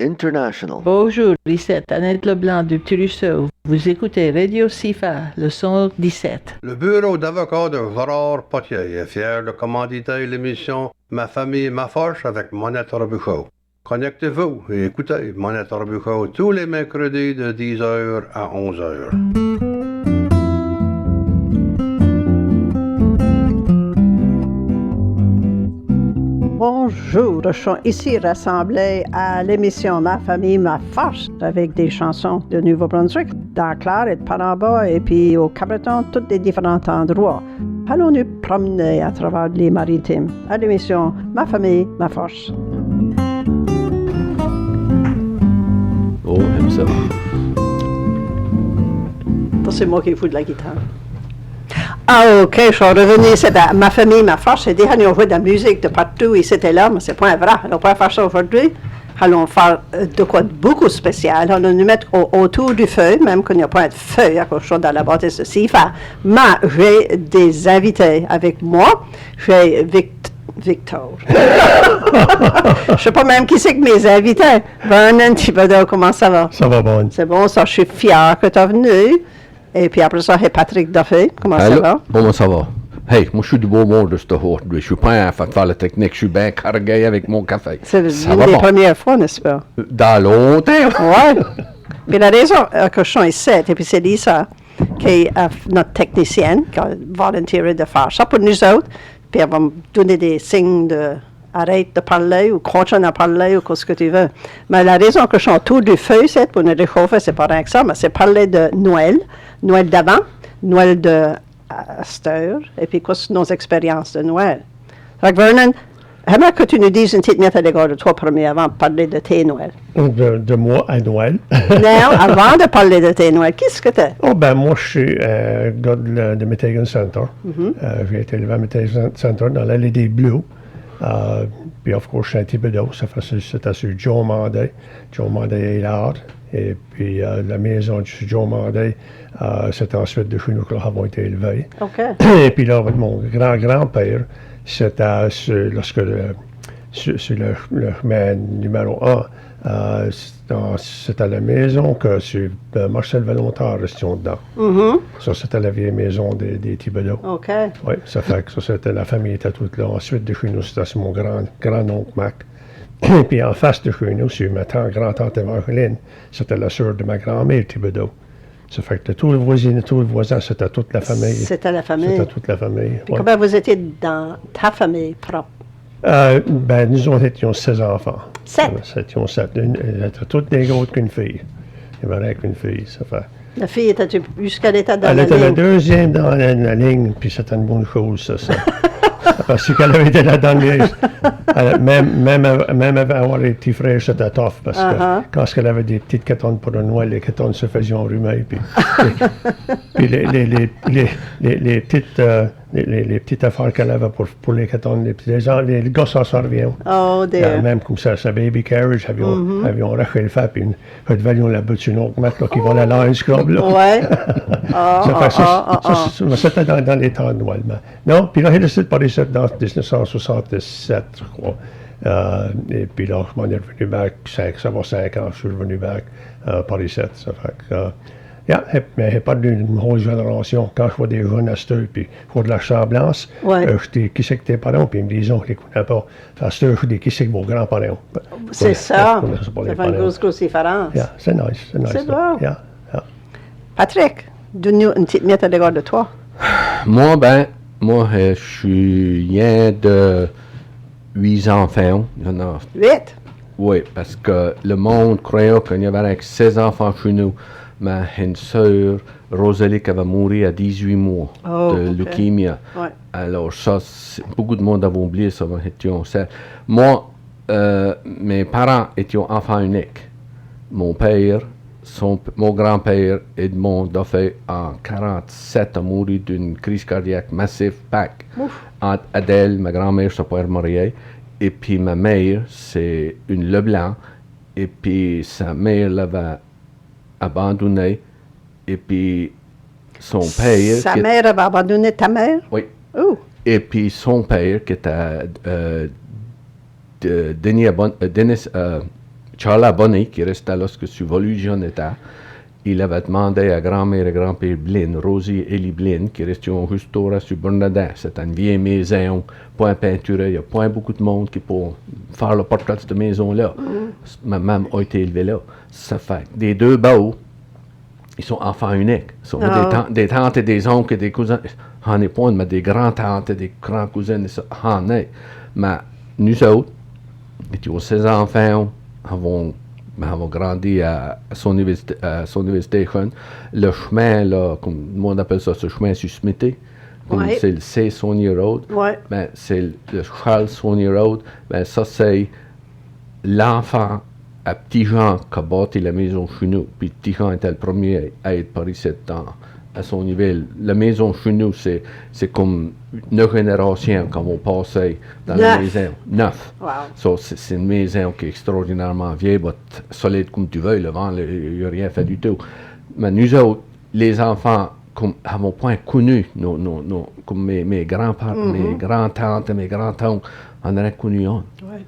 International. Bonjour, ici Annette Leblanc du Petit Ruisseau. Vous écoutez Radio Sifa, le son 17. Le bureau d'avocat de Gérard Potier est fier de commanditer l'émission Ma famille, ma force avec Monette Robuchon. Connectez-vous et écoutez Monette Robuchon tous les mercredis de 10h à 11h. Bonjour, je suis ici rassemblés à l'émission Ma famille, ma force avec des chansons de Nouveau-Brunswick, d'Arclar et de Paramba et puis au Cabreton, tous les différents endroits. Allons nous promener à travers les maritimes à l'émission Ma famille, ma force. Oh, j'aime ça. C'est moi qui fous de la guitare. Ah, OK, je suis revenu. C'est Ma famille, ma force. C'est dit, on jouait de la musique de partout et c'était là, mais c'est pas vrai. On va pas faire ça aujourd'hui. Allons faire de quoi de beaucoup spécial. Allons nous mettre autour du feu, même qu'il n'y a pas de feu à cause de dans la bâtisse de Sifa. Mais j'ai des invités avec moi. J'ai Victor. Je ne sais pas même qui c'est que mes invités. Vernon Thibodeau, comment ça va? Ça va bon. C'est bon, ça, je suis fière que tu es venu. Et puis après ça, c'est Patrick Duffy. Comment ça va? Comment ça va? Hey, moi je suis du beau monde de ce aujourd'hui. Je suis pas en fait de faire la technique. Je suis bien cargué avec mon café. C'est une des premières fois, n'est-ce pas? Dans longtemps. Oui. Puis la raison que je suis ici, et puis c'est Lisa, qui est notre technicienne, qui a volontairé de faire ça pour nous autres. Puis elle va me donner des signes de arrête de parler ou continue à parler ou qu'est-ce que tu veux. Mais la raison que je suis autour du feu, c'est pour nous réchauffer, c'est pas rien que ça, mais c'est parler de Noël, Noël d'avant, Noël de cette heure, et puis qu'est-ce que nos expériences de Noël. Fait que Vernon, j'aimerais que tu nous dises une petite minute à l'égard de toi premier avant de parler de tes Noëls. De moi à Noël. Non, avant de parler de tes Noëls, qu'est-ce que t'es? Oh, ben moi, je suis gars de Metegan Center. J'ai été élevé à Metegan Center dans l'allée des Bleus. Puis, of course, je suis un Thibodeau. C'était sur Joe Manday. Joe Manday est là. Et puis, la maison de Joe Manday, c'était ensuite de chez nous que nous avons été élevés. OK. Et puis là, mon grand-grand-père, c'était lorsque sur le chemin numéro 1, c'était la maison que sur Marcel Valentin restions dedans. Ça, c'était la vieille maison des Thibodeau. OK. Oui, ça fait que ça, c'était la famille était toute là. Ensuite de chez nous, c'était mon grand-oncle Mac. Et puis en face de chez nous, sur ma grand-tante Evangeline, c'était la sœur de ma grand-mère Thibodeau. Ça fait que tout le voisin, c'était toute la famille. C'était la famille. C'était toute la famille. Puis comment vous étiez dans ta famille propre? Ben, nous autres étions 16 enfants. 7? Nous étions 7. C'était toutes des autres qu'une fille. Il n'y avait rien qu'une fille, ça fait. La fille était jusqu'à l'état dans Elle la était la ligne. deuxième dans la ligne, puis c'était une bonne chose, ça. Parce qu'elle avait été la dernière. Même avoir les petits frères, c'était tough. Parce que quand elle avait des petites quétonnes pour le Noël, les quétonnes se faisaient enrhumer. Puis les petites affaires qu'elle avait pour les quétonnes, les gars s'en servaient. Oh, dear. Même comme ça, sa baby carriage, avions raché le fait, puis nous devions la butcher une autre mètre qui volait là, un scrub. Là. Ouais. C'était dans les temps de Noël. Non, puis là, il est par ici dans 1967, je crois. Et puis là, je m'en ai revenu back, ça va 5 ans, je suis revenu back par ici. Ça fait que, mais j'ai pas d'une grosse génération. Quand je vois des jeunes à cette heure, puis je vois de la ressemblance, je dis, qui c'est que tes parents? Puis ils me disent, on ne les connaît pas. À cette heure, je dis, qui c'est que vos grands-parents? C'est ça. Ça fait une grosse différence. C'est nice. C'est bon. Yeah. Patrick, donne-nous une petite miette à l'égard de toi. Moi, je suis rien de 8 enfants. 8? Oui, parce que le monde croyait qu'il y avait 16 enfants chez nous. Mais une sœur, Rosalie, qui va mourir à 18 mois de leucémie. Ouais. Alors ça, beaucoup de monde avait oublié ça. Moi, mes parents étaient enfants uniques. Mon père, mon grand-père, Edmond Duffy, en 1947, a mouru d'une crise cardiaque massive, back. Aunt Adèle, ma grand-mère, sa père marié. Et puis ma mère, c'est une Leblanc. Et puis sa mère l'avait abandonné, et puis son père... Sa mère avait abandonné ta mère? Oui. Oh. Et puis son père, qui était Denis Charles Bonnet, qui restait lorsque sur Volugionnetta, il avait demandé à grand-mère et grand-père Blin, Rosie et Ellie Blin, qui restaient juste sur Bernardin. C'était une vieille maison, pas peinturée, il n'y a pas beaucoup de monde qui peut faire le portrait de cette maison-là. Ma maman a été élevée là. Ça fait des deux beaux, ils sont enfants uniques. Ils sont des tantes et des oncles et des cousins. On n'est pas, mais des grands-tantes et des grands-cousines, on est. Mais nous autres, étions 16 enfants, avons grandi à son université. Le chemin, là, comme le monde appelle ça, ce chemin sur Smithy, c'est le C. Sony Road, ben, c'est le Charles Sony Road, ben, ça c'est l'enfant à Petit Jean qui a bâti la maison chez nous. Puis Petit Jean était le premier à être par ici à son niveau. La maison chez nous, c'est comme 9 générations qu'on va passer dans la maison. 9. Wow. So, c'est une maison qui est extraordinairement vieille, solide comme tu veux. Le vent, il n'y a rien fait du tout. Mais nous autres, les enfants, n'avons pas connu comme mes grands-parents, mes grands-tantes et mes grands-oncles, on aurait connu un. Ouais.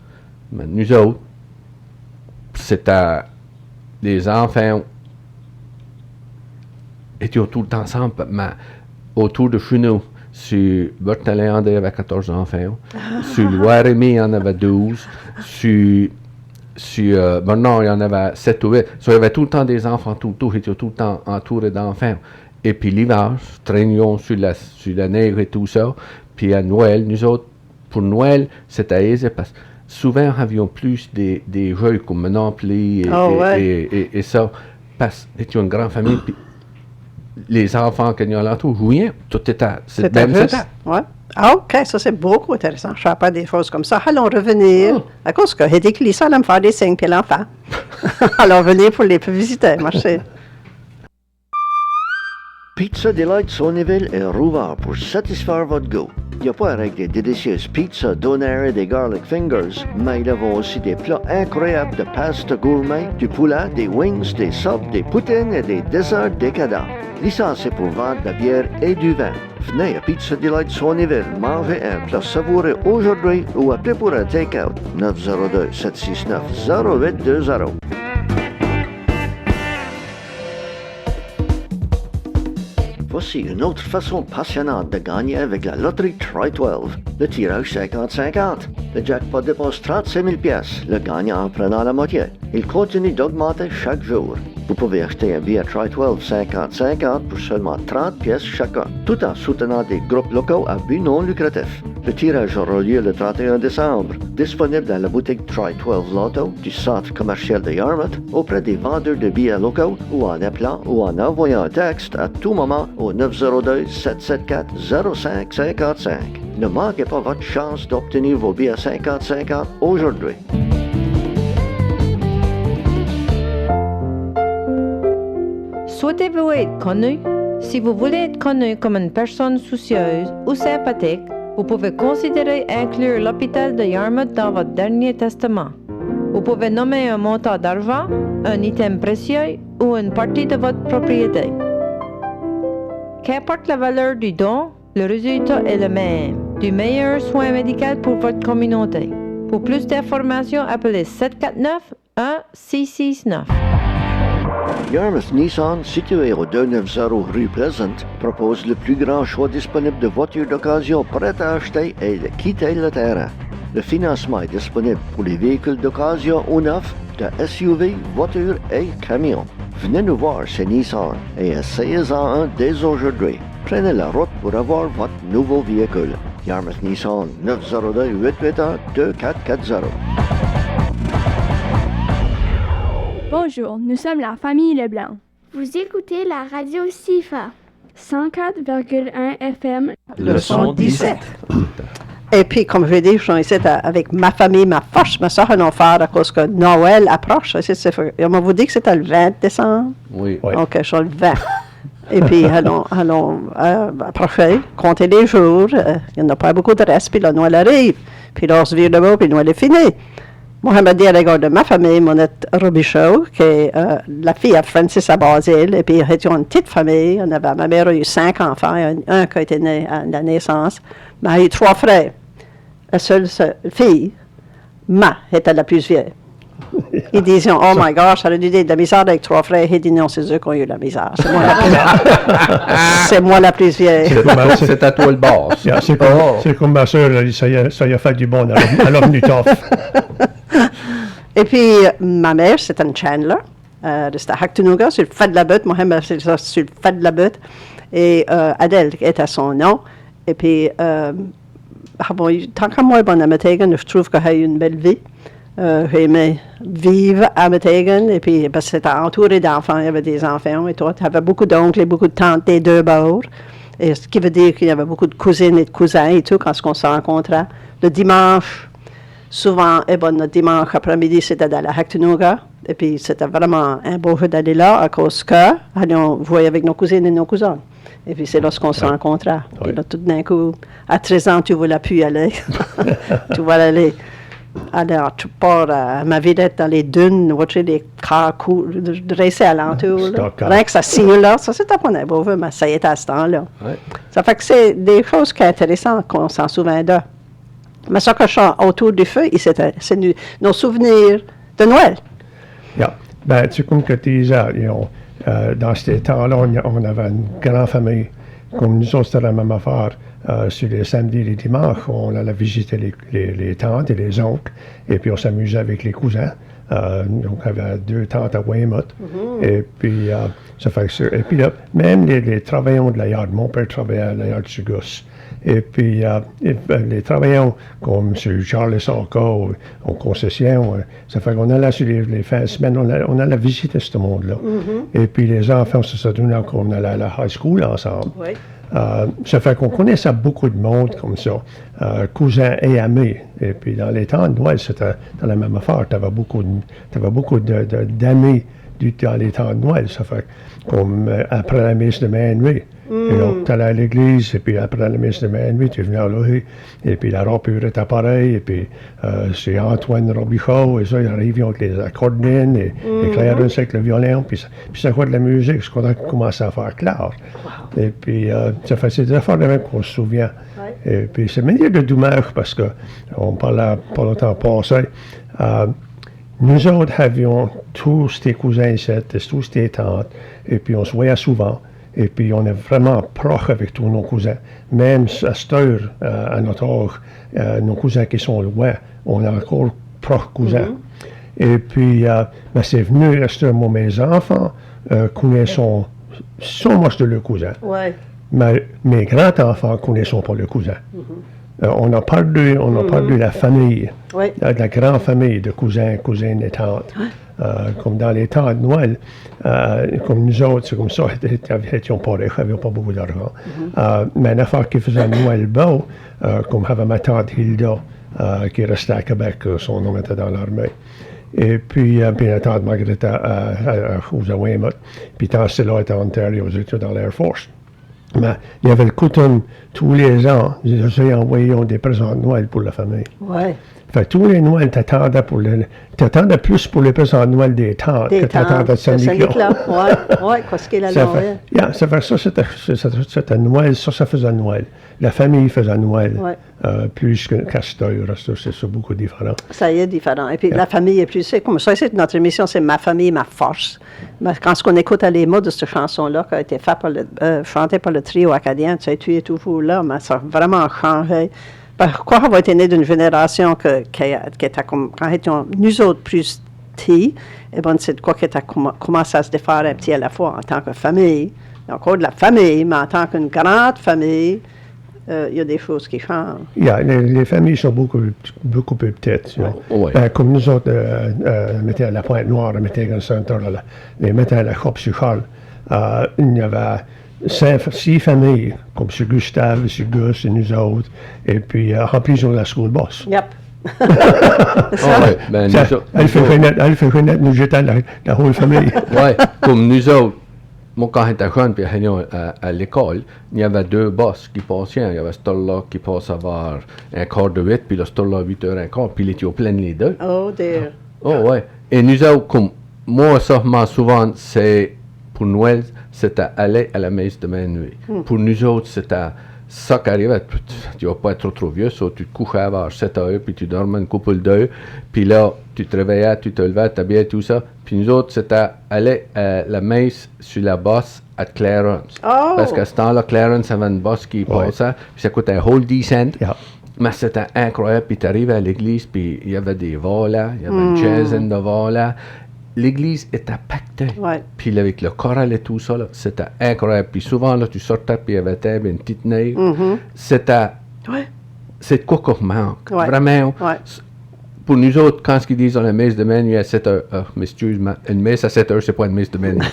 Mais nous autres, c'était les enfants étaient tout le temps ensemble, mais autour de chez nous, sur Berthaléandais, il y avait 14 enfants, sur Loire-Aimé, il y en avait 12, sur Bernard, il y en avait 7 ou 8. So, il y avait tout le temps des enfants, tout étaient tout le temps entourés d'enfants. Et puis l'hiver, traînions sur la neige et tout ça. Puis à Noël, nous autres, pour Noël, c'était aisé parce que souvent, nous avions plus des jeux comme Monopoly et ça. Parce que c'était une grande famille. Puis les enfants qui étaient alentour jouaient. Tout était. C'était juste. Ouais. Ah, OK, ça c'est beaucoup intéressant. Je ne savais pas des choses comme ça. Allons revenir. À cause que Hédé Clisson allait me faire des signes, puis l'enfant. Allons venir pour les visiter. Merci. Pizza Delight Sonyville est rouvert pour satisfaire votre goût. Il n'y a pas avec des délicieuses pizzas, doner et des garlic fingers, mais ils avons aussi des plats incroyables de pasta gourmet, du poulet, des wings, des soupes, des poutines et des desserts décadents. Licence est pour vendre de la bière et du vin. Venez à Pizza Delight Sonyville, mangez un plat savoureux aujourd'hui ou appelez pour un take-out 902-769-0820. Voici une autre façon passionnante de gagner avec la loterie Try-12, le tirage 50-50. Le jackpot dépense 35 000 $, le gagnant en prenant la moitié. Il continue d'augmenter chaque jour. Vous pouvez acheter un billet Try-12 50-50 pour seulement 30 pièces chacun, tout en soutenant des groupes locaux à but non lucratif. Le tirage aura lieu le 31 décembre, disponible dans la boutique Try-12 Lotto du centre commercial de Yarmouth, auprès des vendeurs de billets locaux ou en appelant ou en envoyant un texte à tout moment au 902-774-0555. Ne manquez pas votre chance d'obtenir vos billets 50-50 aujourd'hui. Souhaitez-vous être connu? Si vous voulez être connu comme une personne soucieuse ou sympathique, vous pouvez considérer inclure l'hôpital de Yarmouth dans votre dernier testament. Vous pouvez nommer un montant d'argent, un item précieux ou une partie de votre propriété. Qu'importe la valeur du don, le résultat est le même, du meilleur soin médical pour votre communauté. Pour plus d'informations, appelez 749-1669. Yarmouth Nissan, situé au 290 rue Pleasant, propose le plus grand choix disponible de voitures d'occasion prêtes à acheter et de quitter le terrain. Le financement est disponible pour les véhicules d'occasion ou neufs, de SUV, voitures et camions. Venez nous voir chez Nissan et essayez-en un dès aujourd'hui. Prenez la route pour avoir votre nouveau véhicule. Yarmouth Nissan 902-881-2440. Bonjour, nous sommes la famille Leblanc. Vous écoutez la radio CIFA. 104,1 FM. Leçon 17. Et puis, comme je l'ai dit, je suis ici avec ma famille, ma force, ma soeur, on faire à cause que Noël approche. On m'a vous dit que c'était le 20 décembre? Oui. OK, je suis le 20. Et puis, allons approcher, compter les jours. Il n'y en a pas beaucoup de reste, puis le Noël arrive. Puis là, on se vire de bas, puis le Noël est fini. Moi, je me dis à l'égard de ma famille, mon Robichaud, qui est la fille à Francis à Basile, et puis étions une petite famille. Ma mère a eu 5 enfants, un qui a été né à la naissance. Mais elle a eu 3 frères. La seule fille, Ma, était la plus vieille. Ils disaient, oh my gosh, ça a eu de la misère avec 3 frères. Il dit, non, c'est eux qui ont eu la misère. C'est moi la plus, c'est moi la plus vieille. C'est à toi le boss. Yeah, c'est comme ma soeur, ça y a fait du bon. Elle est venue tough. Et puis, ma mère, c'était une Chandler. C'était à Hacktonouga, sur le fait de la butte. Mohamed, c'est ça, sur le fait de la butte. Et Adèle était son nom. Et puis, tant qu'à moi, à Metegan, je trouve qu'elle a eu une belle vie. J'ai aimé vivre à Metegan. Et puis, parce que c'était entouré d'enfants. Il y avait des enfants et tout. Il y avait beaucoup d'oncles et beaucoup de tantes des deux bords. Et ce qui veut dire qu'il y avait beaucoup de cousines et de cousins et tout quand on se rencontrait. Le dimanche, souvent, le dimanche après-midi, c'était dans la Hacktonouga. Et puis, c'était vraiment un beau jeu d'aller là à cause que on voyait avec nos cousines et nos cousins. Et puis, c'est lorsqu'on se rencontrait. Et là, tout d'un coup, à 13 ans, tu ne voulais plus y aller. Tu voulais aller. Alors, tu pars à ma vidette dans les dunes, watcher les cars dressés alentour. Rien que ça signe là, ça c'était pas un beau jeu, mais ça y était à ce temps-là. Ouais. Ça fait que c'est des choses qui sont intéressantes qu'on s'en souvient d'eux. Mais ça que je chante autour du feu, c'est nos souvenirs de Noël. Yeah. Ben, c'est comme que tu disais, dans ces temps-là, on avait une grande famille. Comme nous autres, c'était la même affaire. Sur les samedis et les dimanches, on allait visiter les tantes et les oncles, et puis on s'amusait avec les cousins. Donc, il y avait 2 tantes à Weymouth. Et puis, ça fait que ça. Et puis là, même les travailleurs de la yard, mon père travaillait à la yard de Sugus. Et puis, les travailleurs comme M. Charles Sarka en concession, ça fait qu'on allait sur les fins de semaine, on allait visiter ce monde-là. Et puis, les enfants, ça donnait qu'on allait à la high school ensemble. Oui. Ça fait qu'on connaissait beaucoup de monde comme ça, cousins et amis. Et puis dans les temps de Noël, c'était la même affaire. Tu avais beaucoup d'amis dans les temps de Noël. Ça fait comme après la messe de minuit. Tu allais à l'église, et puis après la messe de minuit, tu venais là, et puis la rapure était pareille, et puis c'est Antoine Robichaud, et ça, ils arrivaient avec les accordéons, et Clarence avec le violon, puis ça quoi de la musique, ce qu'on a commencé à faire clair. Wow. Et puis, ça fait ces affaires de même qu'on se souvient. Ouais. Et puis, c'est manière de dommage, parce qu'on parlait pas longtemps passé. Nous autres avions tous tes cousins ici, tous tes tantes, et puis on se voyait souvent. Et puis, on est vraiment proche avec tous nos cousins. Même à cette heure, à notre âge, nos cousins qui sont loin, on est encore proches cousins. Et puis, ben, c'est venu, moi, mes enfants connaissent so much de leurs cousins. Ouais. Mais mes grands-enfants ne connaissent pas leurs cousins. On a perdu la famille, la grande famille de cousins, cousines et tantes. Comme dans les temps de Noël, comme nous autres, c'est comme ça, étions pas riches, n'avions pas beaucoup d'argent. Mais une affaire qui faisait Noël beau, comme avait ma tante Hilda, qui restait à Québec, son nom était dans l'armée. Et puis ma tante Margaret aux Weymouth, puis tante Stella était en Ontario, aux études dans l'Air Force. Mais il y avait le coutume, tous les ans, ils envoyaient des présents de Noël pour la famille. Ouais. Fait que tous les Noëls, t'attendais plus pour les présents de Noël des tantes que t'attendais de Saint-Nicolas. Oui, parce qu'il a Noël. Ça fait ça, c'était Noël, ça faisait Noël. La famille faisait Noël, plus qu'à cette heure, c'est beaucoup différent. Ça y est, différent. Et puis la famille est plus, c'est comme ça, c'est notre émission, c'est ma famille, ma force. Mais quand on écoute les mots de cette chanson-là, qui a été chantée par le trio acadien, tu sais, tu es toujours là, mais ça a vraiment changé. Pourquoi avoir été né d'une génération qui était comme, quand étions nous autres plus petits, et bon, c'est de quoi qui a commencé à se défaire un petit à la fois en tant que famille, encore de la famille, mais en tant qu'une grande famille, il y a des choses qui changent. Les familles sont beaucoup plus petites. Comme nous autres, mettez à la Pointe-Noire, mettez à Saint-Antoine, les mettez à la Chope-sur-Charles, il y avait 6 familles, comme M. Gustave, M. Gus et nous autres, et puis remplissons la school bus. Yep. Elle fait connaître nous jeter la whole famille. Oui, comme nous autres, moi quand j'étais jeune, puis à l'école, il y avait 2 bus qui passaient. Il y avait ce là qui passe vers un quart de 8, puis le là 8h15, puis il était au plein les deux. Oh, dear. Oh, ouais. Et nous autres, comme moi, ça, souvent, c'est pour Noël, c'était aller à la messe de minuit. Pour nous autres, c'était ça qui arrive, tu vas pas être trop vieux, tu te couchais vers 7 heures, puis tu dormais une couple d'heures, puis là, tu te réveillais, tu te levais, tu t'habillais, tout ça. Puis nous autres, c'était aller à la messe sur la bosse à Clarence. Oh! Parce qu'à ce temps-là, Clarence avait une bosse qui passait, puis ça coûtait un whole decent. Ja. Mais c'était incroyable, puis tu arrives à l'église, puis il y avait des volets, il y avait une chaise de volets. L'église était pactée. Ouais. Puis avec le choral et tout ça, là, c'était incroyable. Puis souvent, là, tu sortais, puis il y avait une petite neige. C'était... Ouais. C'est quoi qu'on manque. Ouais. Vraiment. Ouais. Pour nous autres, quand ils disent la messe de minuit à 7 heures, excuse-moi, une messe à 7 heures, c'est pas une messe de minuit.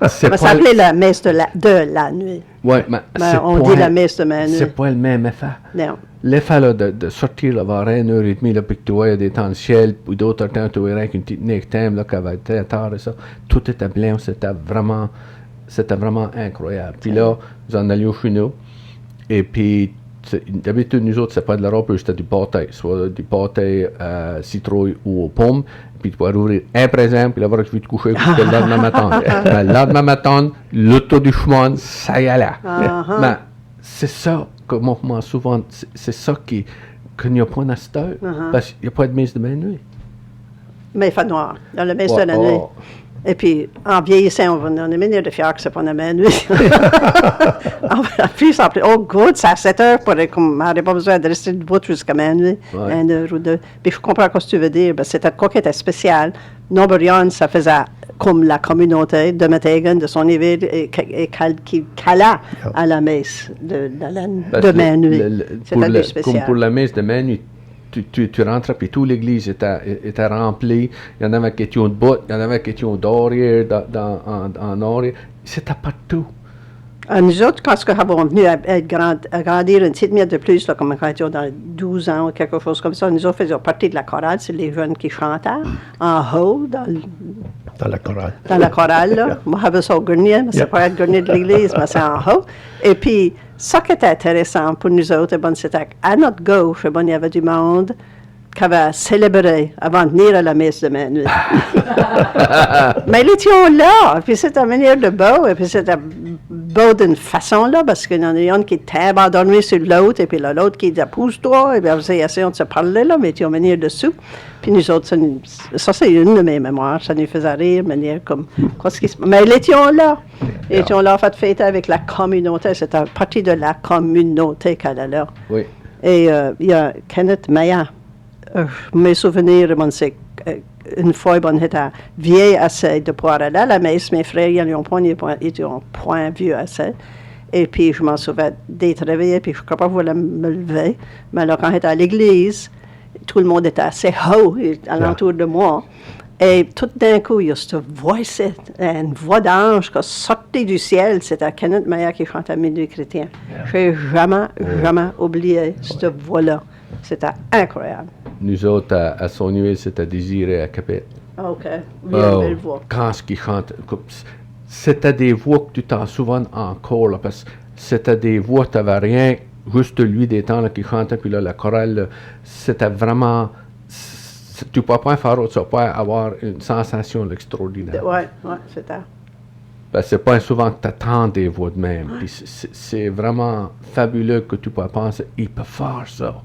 Ça s'appelait la messe de la nuit. Oui, mais on dit la messe de minuit. C'est pas le même effet. Non. L'effet là, de sortir là, vers 1h30, là, puis que tu vois, il y a des temps de ciel, puis d'autres temps, tu vois avec une petite neige thème, là, qui avait été tard et ça. Tout était blanc, c'était vraiment incroyable. Puis là, nous en allions chez nous, et puis, d'habitude, nous autres, c'est pas de la robe, c'était du pâté, soit du pâté à citrouille ou aux pommes, puis tu peux ouvrir un présent, puis là, tu vas te coucher, puis le lendemain matin. Mais le lendemain matin, l'auto du chemin, ça y allait. Mais c'est ça, comme on commence souvent, c'est ça qu'il n'y a pas dans cette heure, parce qu'il n'y a pas de messe de minuit. Mais il fait noir, dans la messe de la nuit. Et puis, en vieillissant, on est meilleur de fier que c'est pas la minuit. En plus, oh, good, c'est à 7 heures, on n'aurait pas besoin de rester debout jusqu'à minuit, 1 heure ou 2. Puis je comprends ce que tu veux dire, c'était quoi qui était spécial. Nobrion, ça faisait comme la communauté de Metegan, de son niveau, qui cala à la messe de minuit. C'était du spécial. Comme pour la messe de minuit, tu rentres, puis toute l'église était remplie. Il y en avait qui étaient debout, il y en avait qui étaient d'arrière, en arrière. C'était partout. Nous autres, quand nous avons venu à grandir une petite minute de plus, là, comme quand nous étions dans 12 ans ou quelque chose comme ça, nous autres faisions partie de la chorale, c'est les jeunes qui chantaient en haut, dans la chorale. Dans la chorale, là. Moi, j'avais ça au grenier, mais c'est pas le grenier de l'église, mais c'est en haut. Et puis, ça qui était intéressant pour nous autres, c'était qu'à notre gauche, il y avait du monde qui avait célébré avant de venir à la messe de minuit. Mais ils étaient là, puis c'était une manière de beau, et puis c'était beau d'une façon là, parce qu'il y en a un qui était abandonné sur l'autre, et puis l'autre qui disait pousse-toi, et puis on essayait de se parler là, mais ils étaient en manière dessous. Puis nous autres, ça c'est une de mes mémoires, ça nous faisait rire, manière comme, qu'est-ce qui se passe. Mais ils étaient là. Ils étaient là, en fait, fêter avec la communauté, c'était partie de la communauté qu'elle est là. Oui. Et il y a Kenneth Maya. Mes souvenirs, c'est une fois, on était vieille assez de pouvoir aller à la messe. Mes frères, ils étaient en point vieux assez. Et puis, je m'en souviens d'être réveillée, puis je ne crois pas vouloir me lever. Mais alors, quand j'étais à l'église, tout le monde était assez haut alentour de moi. Et tout d'un coup, il y a cette voix, une voix d'ange qui sortait du ciel. C'était Kenneth Maya qui chantait Minuit chrétien. Je n'ai jamais oublié cette voix-là. C'était incroyable. Nous autres, à son niveau, c'était Désiré à Capet. OK. Bien belle voix. Quand ce qu'il chante, c'était des voix que tu t'en souviens encore, là, parce que c'était des voix, tu n'avais rien, juste lui des temps là, qui chantait, puis là, la chorale, là, c'était vraiment... Tu ne peux pas faire autre chose, tu peux pas avoir une sensation extraordinaire. Oui, c'était... Ben, c'est pas souvent que tu attends des voix de même. Puis c'est vraiment fabuleux que tu peux penser, il peut faire ça.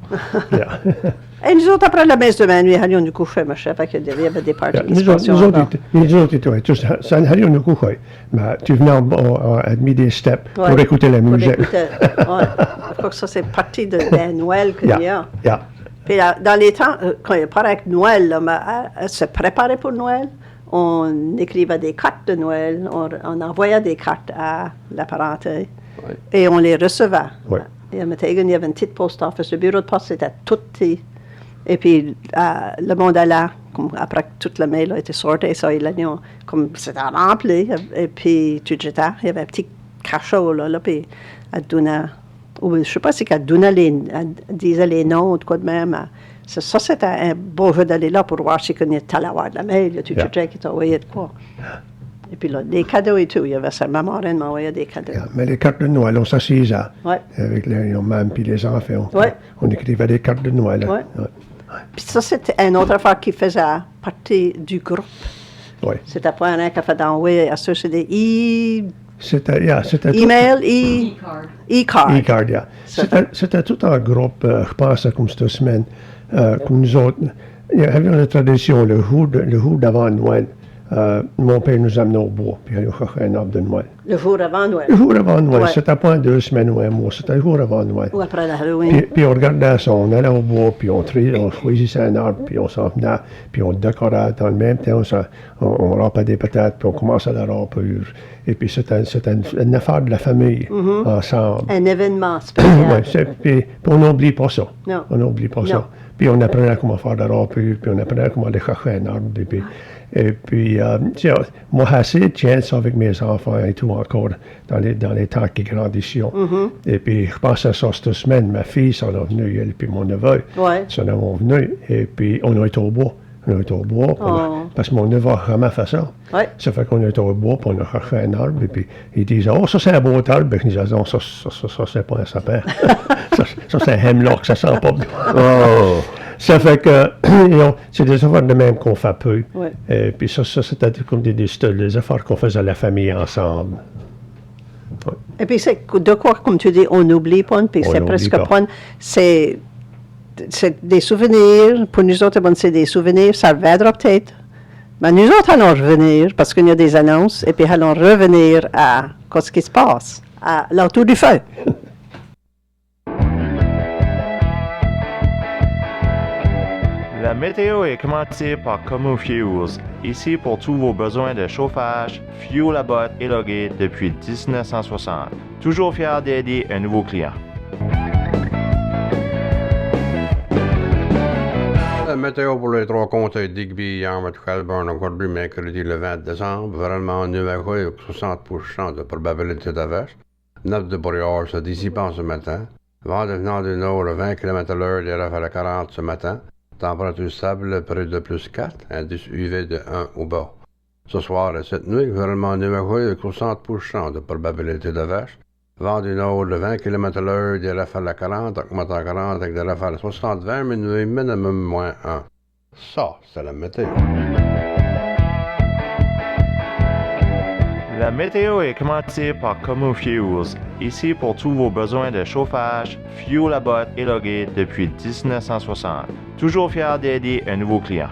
Et nous autres, après la messe de minuit, nous nous coucher, ma chef, il y avait des parties qui se passaient. Nous autres, ça allait nous coucher. Mais tu venais à demi des steps pour écouter la musique. Je crois que ça, c'est partie de Noël qu'il y a. Puis dans les temps, quand il y a pas avec Noël, là, se préparer pour Noël, on écrivait des cartes de Noël, on envoyait des cartes à la parenté et on les recevait. Et à Metegan, il y avait une petite post office, le bureau de poste était tout petit. Et puis le monde allait, après que toute la mail a été sortie, ça, comme c'était rempli. Et puis tu jetais, il y avait un petit cachot là puis elle donnait, ou je ne sais pas si elle disait les noms ou de quoi de même. Ça, c'était un beau jeu d'aller là pour voir si on était allé avoir de la mail. Tu checkais qui t'a envoyé de quoi. Et puis là, des cadeaux et tout. Il y avait sa maman qui m'envoyait des cadeaux. Mais les cartes de Noël, on s'assisait avec les mamans et les enfants. On écrivait des cartes de Noël. Puis ça, c'était une autre affaire qui faisait partie du groupe. C'était pas un qui a fait d'envoyer à ça, c'est des C'était tout- Email, e-card. E-card, yeah. C'était tout un groupe, je pense, comme cette semaine, comme nous autres. Il y avait une tradition, le jour d'avant Noël. Mon père nous amenait au bois, puis il cherchait un arbre de Noël. Le jour avant Noël. Le jour avant Noël, Ouais. c'était pas 2 semaines ou un mois, c'était le jour avant Noël. Ou après Halloween. Puis on regardait ça, on allait au bois, puis on choisissait un arbre, puis on s'en venait, puis on décorait dans le même temps, on râpait des patates, puis on commençait la râpure. Et puis c'était une affaire de la famille, ensemble. Un événement spécial. Puis on n'oublie pas ça. Non. On n'oublie pas Non. ça. Puis on apprenait comment faire de la râpure, puis on apprenait comment aller chercher un arbre. Et puis tu sais, moi, j'ai assez de chance avec mes enfants et tout encore dans les temps qui grandissent. Et puis je pense à ça cette semaine. Ma fille s'en est venue, elle, puis mon neveu Ouais. s'en est venu. Et puis on a été au bois. Parce que mon neveu a vraiment fait ça. Ouais. Ça fait qu'on est au bois, puis on a cherché un arbre, et puis ils disent, oh, ça c'est un beau arbre. Et je disais, non, ça c'est pas un sapin. ça c'est un hemlock, ça sent pas bien. Oh! Ça fait que, c'est des affaires de même qu'on fait peu. Ouais. Et puis ça c'était comme des affaires qu'on faisait à la famille ensemble. Et puis c'est de quoi, comme tu dis, on n'oublie pas, puis On c'est n'oublie presque pas. pas, c'est des souvenirs, pour nous autres, bon, c'est des souvenirs, ça reviendra peut-être. Mais nous autres allons revenir, parce qu'il y a des annonces, et puis allons revenir à ce qui se passe, à l'autour du feu. La météo est commentée par Como Fuels, ici pour tous vos besoins de chauffage, fuel à botte élogué depuis 1960. Toujours fier d'aider un nouveau client. La météo pour les 3 comtés Digby, Yarmouth, Shelburne, aujourd'hui, mercredi le 20 décembre, vraiment nuageux avec 60% de probabilité d'averse. 9 de brouillard se dissipant ce matin. Vent devenant du nord à 20 km/h, des rafales à 40 ce matin. Température stable près de plus 4, indice UV de 1 au bas. Ce soir et cette nuit, vraiment nuageux avec 60% de probabilité d'averse. Vent du nord de 20 km/h, des rafales à 40, augmentant à 40 avec des rafales à 60-20, minuit minimum moins 1. Ça, c'est la météo. La météo est commentée par Como Fuels, ici pour tous vos besoins de chauffage, fuel à botte élogué depuis 1960. Toujours fier d'aider un nouveau client.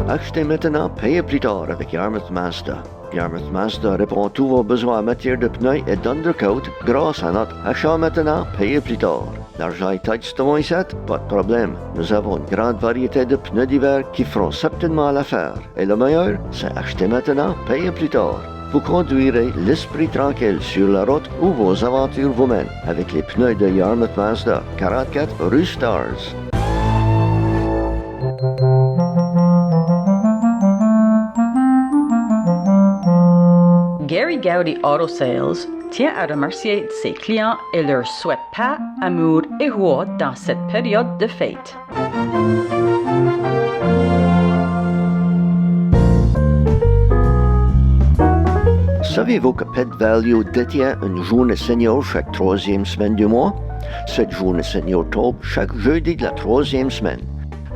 Achetez maintenant, payez plus tard avec Yarmouth Mazda. Yarmouth Mazda répond à tous vos besoins en matière de pneus et d'undercoat grâce à notre achat maintenant, payez plus tard. L'argent est textement ici, pas de problème. Nous avons une grande variété de pneus d'hiver qui feront certainement l'affaire. Et le meilleur, c'est acheter maintenant, payer plus tard. Vous conduirez l'esprit tranquille sur la route où vos aventures vous mènent avec les pneus de Yarmouth Mazda, 44 rue Stars. Gary Gowdy Auto Sales tient à remercier ses clients et leur souhaite paix, amour et joie dans cette période de fête. Savez-vous que Pet Value détient une journée senior chaque 3e semaine du mois? Cette journée senior tombe chaque jeudi de la 3e semaine.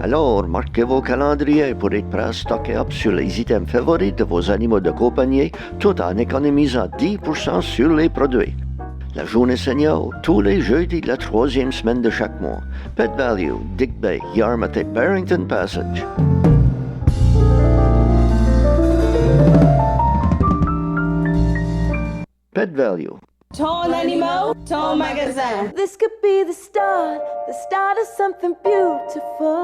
Alors, marquez vos calendriers pour être prêt à stocker up sur les items favoris de vos animaux de compagnie tout en économisant 10% sur les produits. La journée senior, tous les jeudis de la 3e semaine de chaque mois. Pet Value, Digby, Yarmouth et Barrington Passage. Pet Value. Ton animal, ton magasin. This could be the start of something beautiful.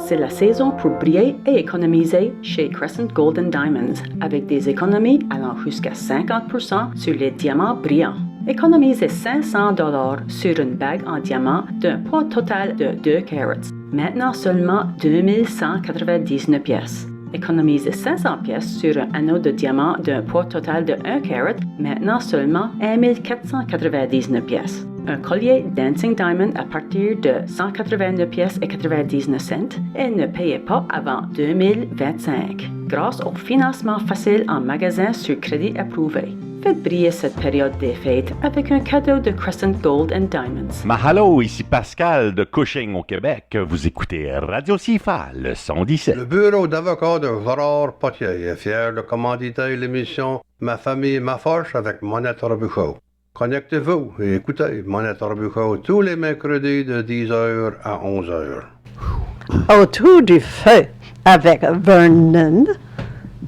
C'est la saison pour briller et économiser chez Crescent Golden Diamonds avec des économies allant jusqu'à 50% sur les diamants brillants. Économisez $500 sur une bague en diamant d'un poids total de 2 carats. Maintenant seulement 2199 pièces. Économisez 500 pièces sur un anneau de diamant d'un poids total de 1 carat, maintenant seulement 1499 pièces. Un collier Dancing Diamond à partir de 189 pièces et 99 cents et ne payez pas avant 2025 grâce au financement facile en magasin sur crédit approuvé. Faites briller cette période des fêtes avec un cadeau de Crescent Gold and Diamonds. Mahalo, ici Pascal de Cushing au Québec. Vous écoutez Radio CIFA, le 117. Le bureau d'avocat de Gérard Potier est fier de commanditer l'émission Ma famille, ma force avec Monette Robuchon. Connectez-vous et écoutez Monette Robuchon tous les mercredis de 10h à 11h. Autour du feu avec Vernon,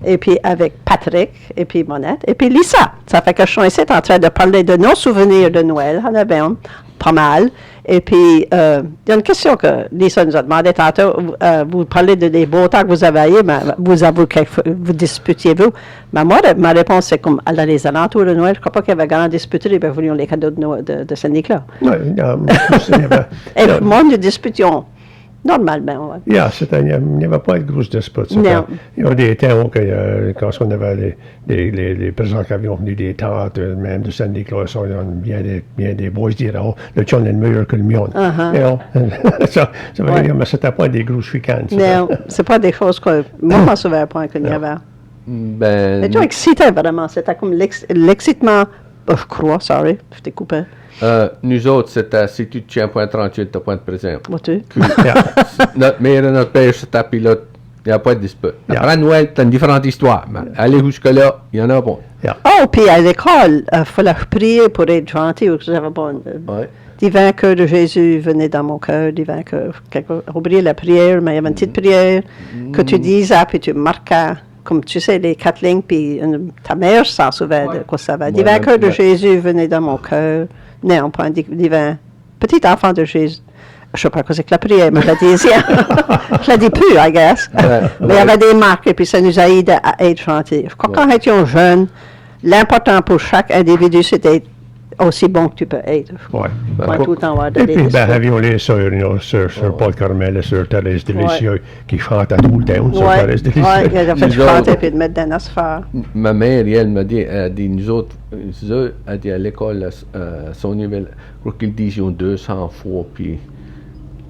et puis avec Patrick, et puis Monette, et puis Lisa. Ça fait que je suis ici en train de parler de nos souvenirs de Noël. On avait pas mal. Et puis, il y a une question que Lisa nous a demandé tantôt. Vous parlez des beaux temps que vous avez eu, mais vous disputiez-vous. Mais moi, ma réponse, c'est comme à les alentours de Noël, je ne crois pas qu'il y avait grand disputé, ils voulions les cadeaux de Saint-Nicolas. Oui, et le monde, nous disputions. Normalement, oui. Yeah, il n'y avait pas de grosses disputes. Il y a des temps où, quand on avait les présents qui avaient venus des tantes, même de Saint-Nicolas, bien des boys disaient, oh, le chien est meilleur que le mien. Ça veut dire, mais c'était pas des grosses chicanes. Non, c'est pas des choses que moi, je m'en souviens pas qu'il y avait. C'était excitant, vraiment. C'était comme l'excitement, je crois, sorry, je t'ai coupé. Nous autres, c'était si tu tiens point 38, tu as point de présent. Vois-tu? Notre mère et notre père se tapent pilote, il n'y a pas de dispute. Après Noël, tu as une différente histoire. Mais aller jusque-là, il y en a pas. Oh, puis à l'école, il fallait prier pour être gentil. Divin cœur de Jésus, venez dans mon cœur, divin cœur. Oubliez la prière, mais il y avait une petite prière que tu disais, puis tu marquais. Comme tu sais, les 4 lignes, puis ta mère s'en souvient de quoi ça va. Divin cœur de Jésus, venez dans mon cœur. Non, pas un divin. Petit enfant de Jésus. Je ne sais pas quoi c'est que la prière, mais je la disais. Je la dis plus, I guess. Mais il y avait des marques, et puis ça nous a aidé à être gentils. Je crois que quand nous étions jeunes, l'important pour chaque individu, c'était aussi bon que tu peux être. Oui. Pas tout le temps avoir et puis, avions les sœurs, sœur Paul Carmel et sœur Thérèse Delicieux, qui chantaient tout le temps. Oui, il a fait chanter et puis de mettre dans la sphère. Ma mère, elle m'a dit, nous autres, elle dit à l'école, son niveau, je crois qu'ils disaient 200 fois, puis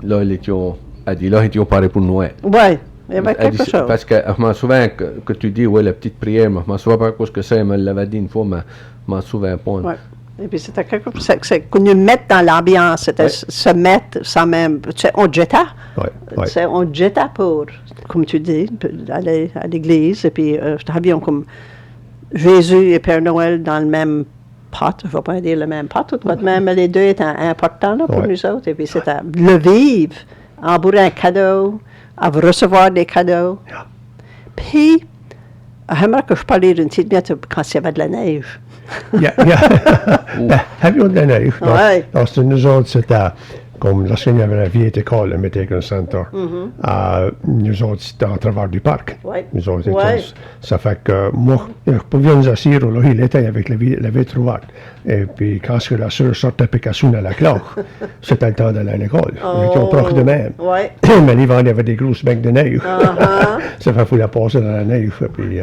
là, elle dit, là, ils étaient parés pour Noël. Oui. Il y avait quelque chose. Parce que je m'en souviens que tu dis, oui, la petite prière, je ne m'en souviens pas ce que c'est, elle me l'avait dit une fois, mais je ne m'en souviens pas. Oui. Et puis c'était quelque chose, c'est qu'on nous mette dans l'ambiance, c'était se mettre sans même, on jeta. On jeta pour, comme tu dis, aller à l'église, et puis avions comme Jésus et Père Noël dans le même pot, je ne vais pas dire le même pot, mais les deux étaient importants là, pour nous autres, et puis c'était le vivre, embourrer un cadeau, recevoir des cadeaux. Puis, j'aimerais que je parlais d'une petite miette quand il y avait de la neige. Avions de la neige. Lorsque nous autres, c'était comme lorsqu'il y avait la vieille école, le Metegan Center. Nous autres, c'était en travers du parc. Nous autres, ça fait que moi, je pouvais nous assurer, là, il était avec la vitre ouverte. Et puis, quand la sœur sortait Picasso à la cloche, c'était le temps d'aller à l'école. Nous étions proches de même. Mais l'hiver, il y avait des grosses becs de neige. Ça fait qu'il fallait passer dans la neige. Puis,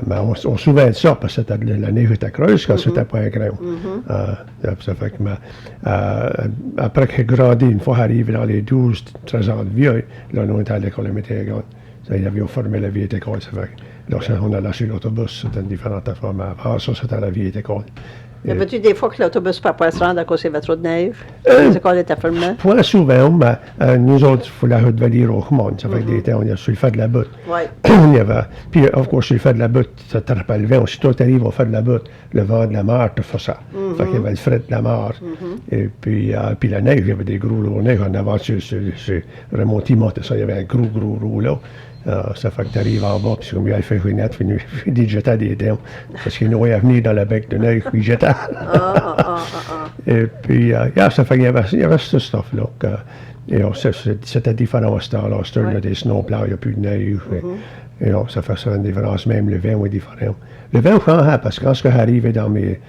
mais on se souvient de ça, parce que la neige était creuse quand c'était pas un crayon. Ça fait que, après que j'ai grandi, une fois arrivé dans les 12-13 ans de vieux, là, nous étions à l'école de Métégan. Ils avaient formé la vieille école. Ça fait que, lorsqu'on a lâché l'autobus, c'était une différente affaire. Mais avant ça, c'était la vieille école. Y avait-tu des fois que l'autobus ne pouvait pas se rendre à cause qu'il y avait trop de neige? Les écoles étaient fermées? Pas souvent, mais nous autres, il fallait revenir au monde. Ça fait que des temps, on a sur le fait de la butte. Puis, of course, sur le fait de la butte, ça te rappelle le vent. Aussitôt tu arrives au fait de la butte, le vent de la mer te fait ça. Fait qu'il y avait le fret de la mer. Et puis la neige, il y avait des gros lots de neige. En avant, sur remonté, monté ça, il y avait un gros rouleau. Ça fait que tu arrives en bas, puis comme il fait Renette, il jetait des dents. Parce qu'il nous a venu dans le bec de neige, puis il jetait. Et puis, ça fait qu'il y avait ce stuff-là. C'était différent à ce temps-là. À ce temps-là, il y a des snowplows, il n'y a plus de neige. Ça fait ça une différence, même le vin est différent. Le vin changeait, parce que quand j'arrivais dans mes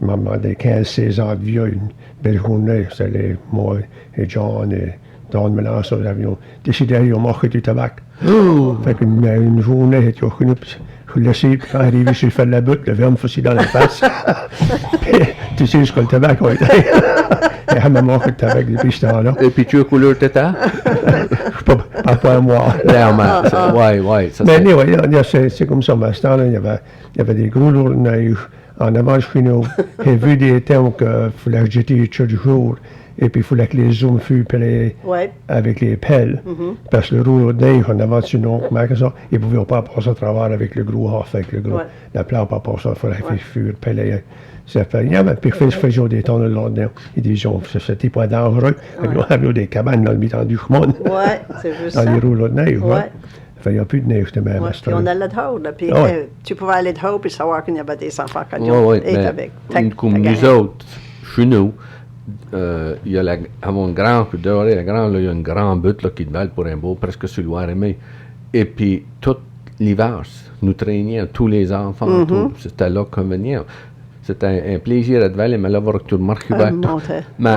15-16 ans de vieux, une belle journée, c'était moi et John et Don Mélange, nous avions décidé d'aller au marché du tabac. Fait qu'une journée, tu as connu, je l'ai laissé, puis quand arrivé sur le fait de la butte, le verre me faisait dans la face. Tu sais ce que le tabac a été. Et elle m'a marqué le tabac depuis ce temps-là. Et puis tu as couleur tétard? Pas moi. Oui. Mais c'est comme ça, mais à ce temps-là, il y avait des gros lourds de neige. en avant chez nous. J'ai vu des temps qu'il fallait jeter chaque jour. Et puis, il fallait que les zooms fussent pelés avec les pelles. Parce que le rouleau de neige en avant de nous, ils ne pouvaient pas passer à travers avec le gros hof, avec le gros. La plage pas passer, il fallait qu'ils fussent pelés. Ça fait, puis ils faisaient des tonnes là-dedans. Ils disaient, c'était pas dangereux. Ils avaient des cabanes dans le milieu du chemin. C'est juste dans ça. les rouleaux de neige. Il n'y a plus de neige de même. Puis on allait dehors. Puis tu pouvais aller dehors puis savoir qu'il y avait des enfants qui étaient avec. Comme nous autres, chez nous, il y a avant une grande, dehors, il y a une grande butte là, qui devait pour un beau, presque sur le Loire-Aimé. Et puis, tout l'hiver, nous traînions tous les enfants. C'était là qu'on venait. C'était un plaisir à aller, mais là, voir que tout le marché va. Mais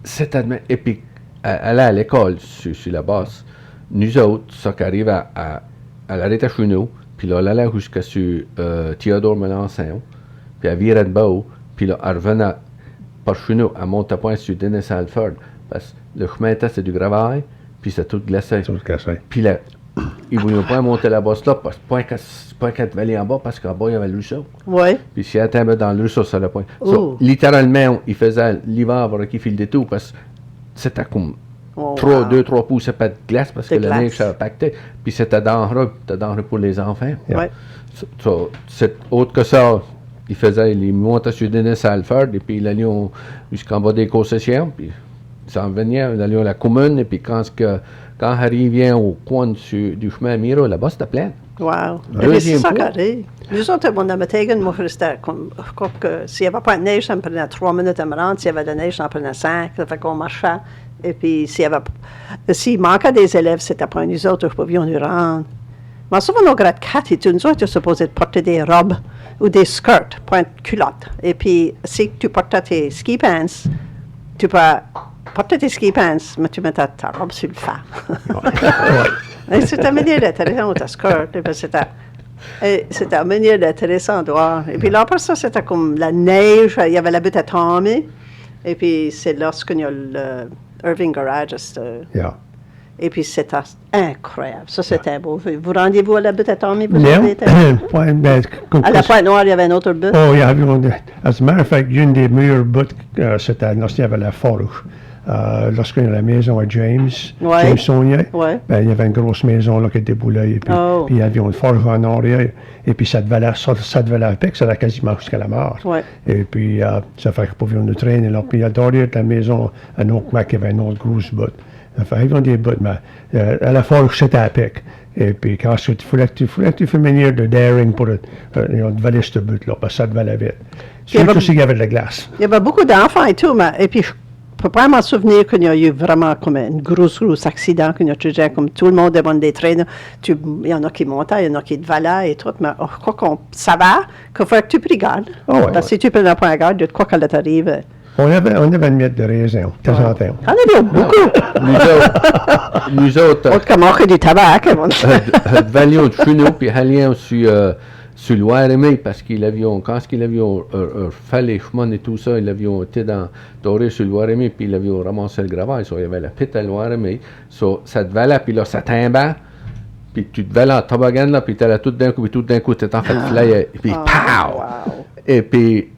c'était. Et puis, aller à l'école, sur la base, nous autres, ça qui arrive à l'arrêter chez nous, puis là, elle allait jusqu'à sur Théodore Melançon, puis elle virait de bas, puis là, elle revenait par chez nous, à Montapoint sur Dennis Alford, parce que le chemin était, c'est du gravaille, puis c'est tout glacé. Puis là, ils ne voulaient pas monter la bosse là, parce que pas qu'elle devait aller en bas, parce qu'en bas, il y avait le ruisseau. Puis si elle tombait dans le ruisseau, ça le point. Littéralement, ils faisaient l'hiver pour qu'ils filent des tout, parce que c'était comme 2-3 pouces pas de glace, parce que la neige s'est pactée. Puis c'était dangereux pour les enfants. C'est autre que ça. Ils montaient sur Dennis Alford, et puis ils allaient jusqu'en bas des concessions, puis ils s'en venaient, ils allaient à la commune, et puis quand arrivaient au coin du chemin Miro, là-bas, c'était plein. Wow. C'est ça carré. Nous autres, mon Amategan, moi, c'était comme que s'il n'y avait pas de neige, ça me prenait 3 minutes à me rendre. S'il y avait de la neige, ça me prenait 5. Ça fait qu'on marchait. Et puis, s'il manquait des élèves, c'était pas nous autres, nous pouvions nous rendre. Mais souvent, au grade 4, nous autres, nous supposés porter des robes ou des skirts, pas une culotte. Et puis, si tu portais tes ski pants, tu peux porter tes ski pants, mais tu mettais ta robe sur le fa. C'était une manière intéressante, ta skirt. Et puis, c'était une manière intéressante de voir. Et puis là, après ça, c'était comme la neige. Il y avait la butte à Tommy. Et puis, c'est lorsqu'il y a le Irving Garage. Et puis, c'était incroyable. Ça, c'était beau. Vous rendiez-vous à la butte à Tommy? Non. À la Pointe-Noire, il y avait une autre butte? Oh, il y avait as a matter of fact, une des meilleures buttes, c'était lorsqu'il y avait la forge. Lorsqu'il y avait la maison à James Saunier, ben, il y avait une grosse maison là, qui était déboulée. Et puis, puis il y avait une forge en arrière. Et puis ça devait la pique, ça allait quasiment jusqu'à la mort. Et puis ça fait qu'on pouvait nous traîner là. Puis derrière la maison, un autre mec, il y avait une autre grosse butte. Enfin, ils ont des buttes, mais à la forge, c'était à pique. Et puis quand il fallait que tu fasses une manière de daring pour de valer cette butte-là, parce que ça devait aller vite. Surtout s'il y avait de la glace. Il y avait beaucoup d'enfants et tout, mais et puis je peux pas m'en souvenir qu'il y a eu vraiment comme un gros accident, qu'il y a eu comme tout le monde devant des traîneaux. Il y en a qui montaient, il y en a qui valaient et tout, mais je crois qu'on savait qu'il fallait que tu pris garde. Parce que si tu ne prenais pas garde, il y a de quoi qu'elle t'arrive. On avait une miette de raisin, de temps en temps. On avait beaucoup. Nous autres. Autre que manger du tabac. Valions de chez nous, puis allions sur le Loire-Aimé, parce quand il avait fait les chemins et tout ça, il avait été doré sur le Loire-Aimé, puis il avait ramassé le gravaille. Il y avait la pite à Loire-Aimé. Ça devait là, puis là, ça tombait. Puis tu devais là en toboggan, là, puis tu allais tout d'un coup, puis tout d'un coup, tu étais en fait flyé. Puis pow! Et puis,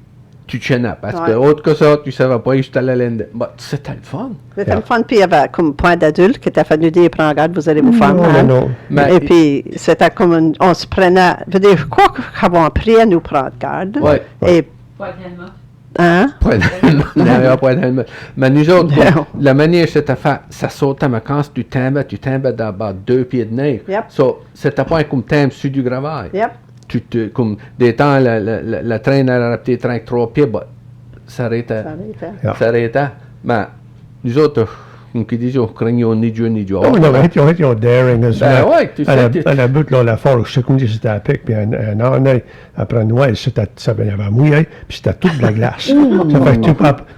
tu tienais, parce que autre que ça, tu savais pas, juste à la laine. C'était le fun. C'était le fun, puis il y avait comme point d'adulte qui t'a fallu dire, prends garde, vous allez vous faire mal. Et puis, c'était comme, on se prenait, je crois qu'avons appris à nous prendre garde. Et, hein? Pas d'helmet. Mais nous autres, la manière que c'était fait, ça sautait, mais quand tu tombais dans 2 pieds de neige. C'était pas comme tomber sur du gravaille. Comme des temps, la traîne a peut-être avec 3 pieds, ça arrêtait. Mais nous autres, comme qui disent, on craignait ni Dieu ni Dieu. Oh, non, mais ils ont daring. À la butte, là, la forge, c'est comme dit, c'était à pic, puis un année, après Noël, ça avait mouillé, puis c'était toute de la glace. Ça fait que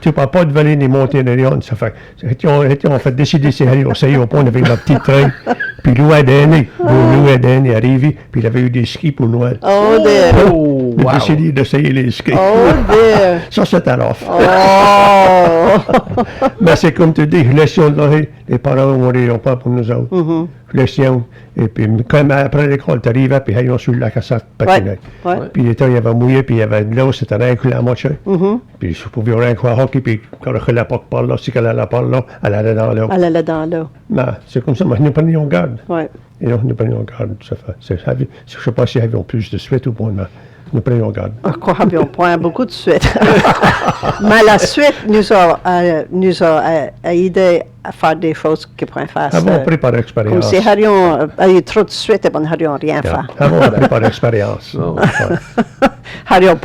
tu ne peux pas te voler ni monter les lions. Ça fait que, ils ont fait décider si aller au point avec la petite train. Puis Louis Adène est arrivé, puis il avait eu des skis pour Noël. J'ai wow. décidé d'essayer les skis. Oh dear. Ça, c'était rough. Oh. Mais c'est comme tu dis, laissions là, les parents n'ont pas pour nous autres. Mhm. Laissions. Et puis, quand après l'école, tu arrivais, puis ils ont sur la cassette patinée. Ouais. Puis les temps, il y avait mouillé, puis il y avait de l'eau, c'était rien que la moitié. Mhm. Puis je pouvais rien que hockey, puis quand elle allait pas par là, si elle allait par là, elle allait dans l'eau. Elle allait dans l'eau. Mais c'est comme ça, mais nous prenions garde. Ouais. Et donc, nous prenions garde. Je ne sais pas si avions plus de suite ou pas, mais nous prenions garde. Quoi, on prend beaucoup de suite. Mais la suite nous a aidé à faire des choses qui pourraient faire. Avons appris par expérience. Comme si Harion a eu trop de suite et bon, Harion rien fait. Avons appris par expérience. Harion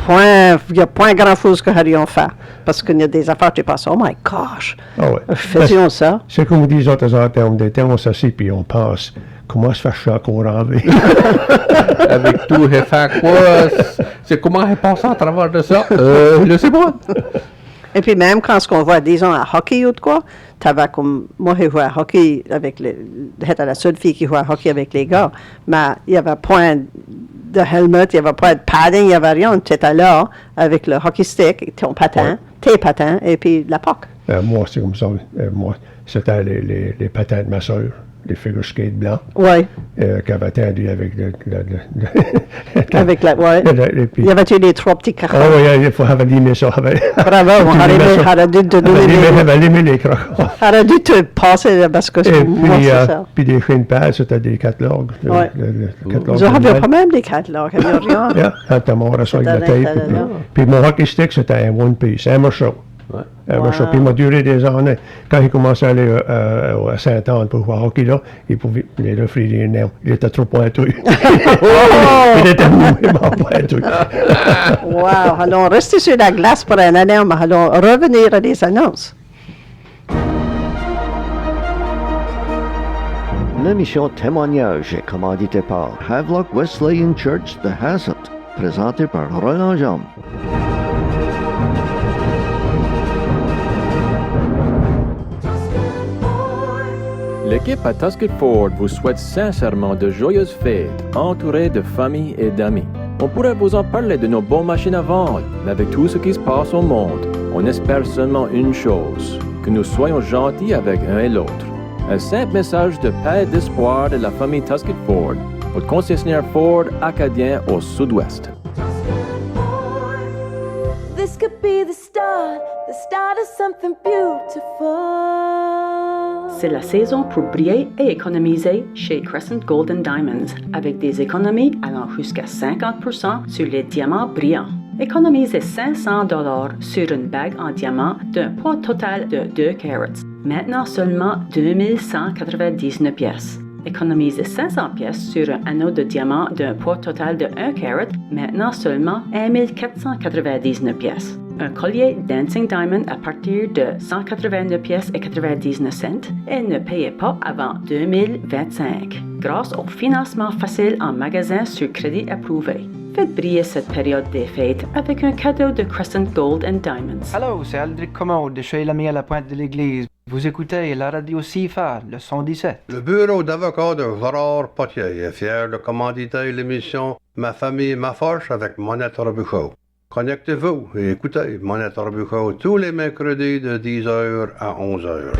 il n'y a point grand chose que Harion fait. Parce qu'il y a des affaires qui passent, oh my gosh, faisions ça. C'est comme vous dites en termes de temps, on s'assied puis on pense. Comment se fait ça qu'on rentre? Avec tout, il fait quoi? C'est comment il passe à travers de ça? Je sais pas. Et puis même quand on voit, disons, à hockey ou de quoi, t'avais comme, moi, j'ai joué à hockey avec j'étais la seule fille qui jouait à hockey avec les gars, mais il n'y avait point de helmet, il n'y avait pas de padding, il n'y avait rien. Tu étais là avec le hockey stick, ton patin, tes patins, et puis la POC. Moi, c'est comme ça. Moi, c'était les patins de ma soeur. Les figure skate blancs. Oui. Qui avaient tendu avec avec la. Oui. Il y avait-tu des trois petits crachats? Oh oui, il faut avoir limé ça. Bravo, on aurait dû te donner limé les crachats. On aurait dû te passer parce que moi, c'est ça. Puis des chiens de pads, c'était des catalogues. Oui. Nous avions pas même des catalogues, il n'y avait rien. Oui, quand on reçoit avec la tape. Puis mon hockey stick, c'était un one piece, un morceau. Puis il m'a duré des années. Quand il commençait à aller à Saint-Anne pour voir hockey là, il pouvait les offrir des nerfs. Il était trop pointu. Il était mouvement pointu. Wow! Allons rester sur la glace pour un année, mais allons revenir à des annonces. L'émission Témoignage est commanditée par Havelock Wesleyan Church de Hazard, présentée par Roland Jam. L'équipe à Tuskett Ford vous souhaite sincèrement de joyeuses fêtes, entourées de famille et d'amis. On pourrait vous en parler de nos bonnes machines à vendre, mais avec tout ce qui se passe au monde, on espère seulement une chose, que nous soyons gentils avec un et l'autre. Un simple message de paix et d'espoir de la famille Tuskett Ford, votre concessionnaire Ford acadien au sud-ouest. This could be the start of something beautiful. C'est la saison pour briller et économiser chez Crescent Gold and Diamonds, avec des économies allant jusqu'à 50% sur les diamants brillants. Économisez $500 sur une bague en diamant d'un poids total de 2 carats. Maintenant seulement 2199 pièces. Économisez 500 pièces sur un anneau de diamant d'un poids total de 1 carat. Maintenant seulement 1499 pièces. Un collier Dancing Diamond à partir de 189 pièces et 99 cents et ne payez pas avant 2025 grâce au financement facile en magasin sur crédit approuvé. Faites briller cette période des fêtes avec un cadeau de Crescent Gold and Diamonds. Allô, c'est Aldric Commode de chez l'ami à la pointe de l'église. Vous écoutez la radio CIFA, le 117. Le bureau d'avocat de Gérard Potier est fier de commanditer l'émission Ma famille, ma force avec Monette Robuchon. Connectez-vous et écoutez Monette Robuchon tous les mercredis de 10h à 11h.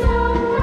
So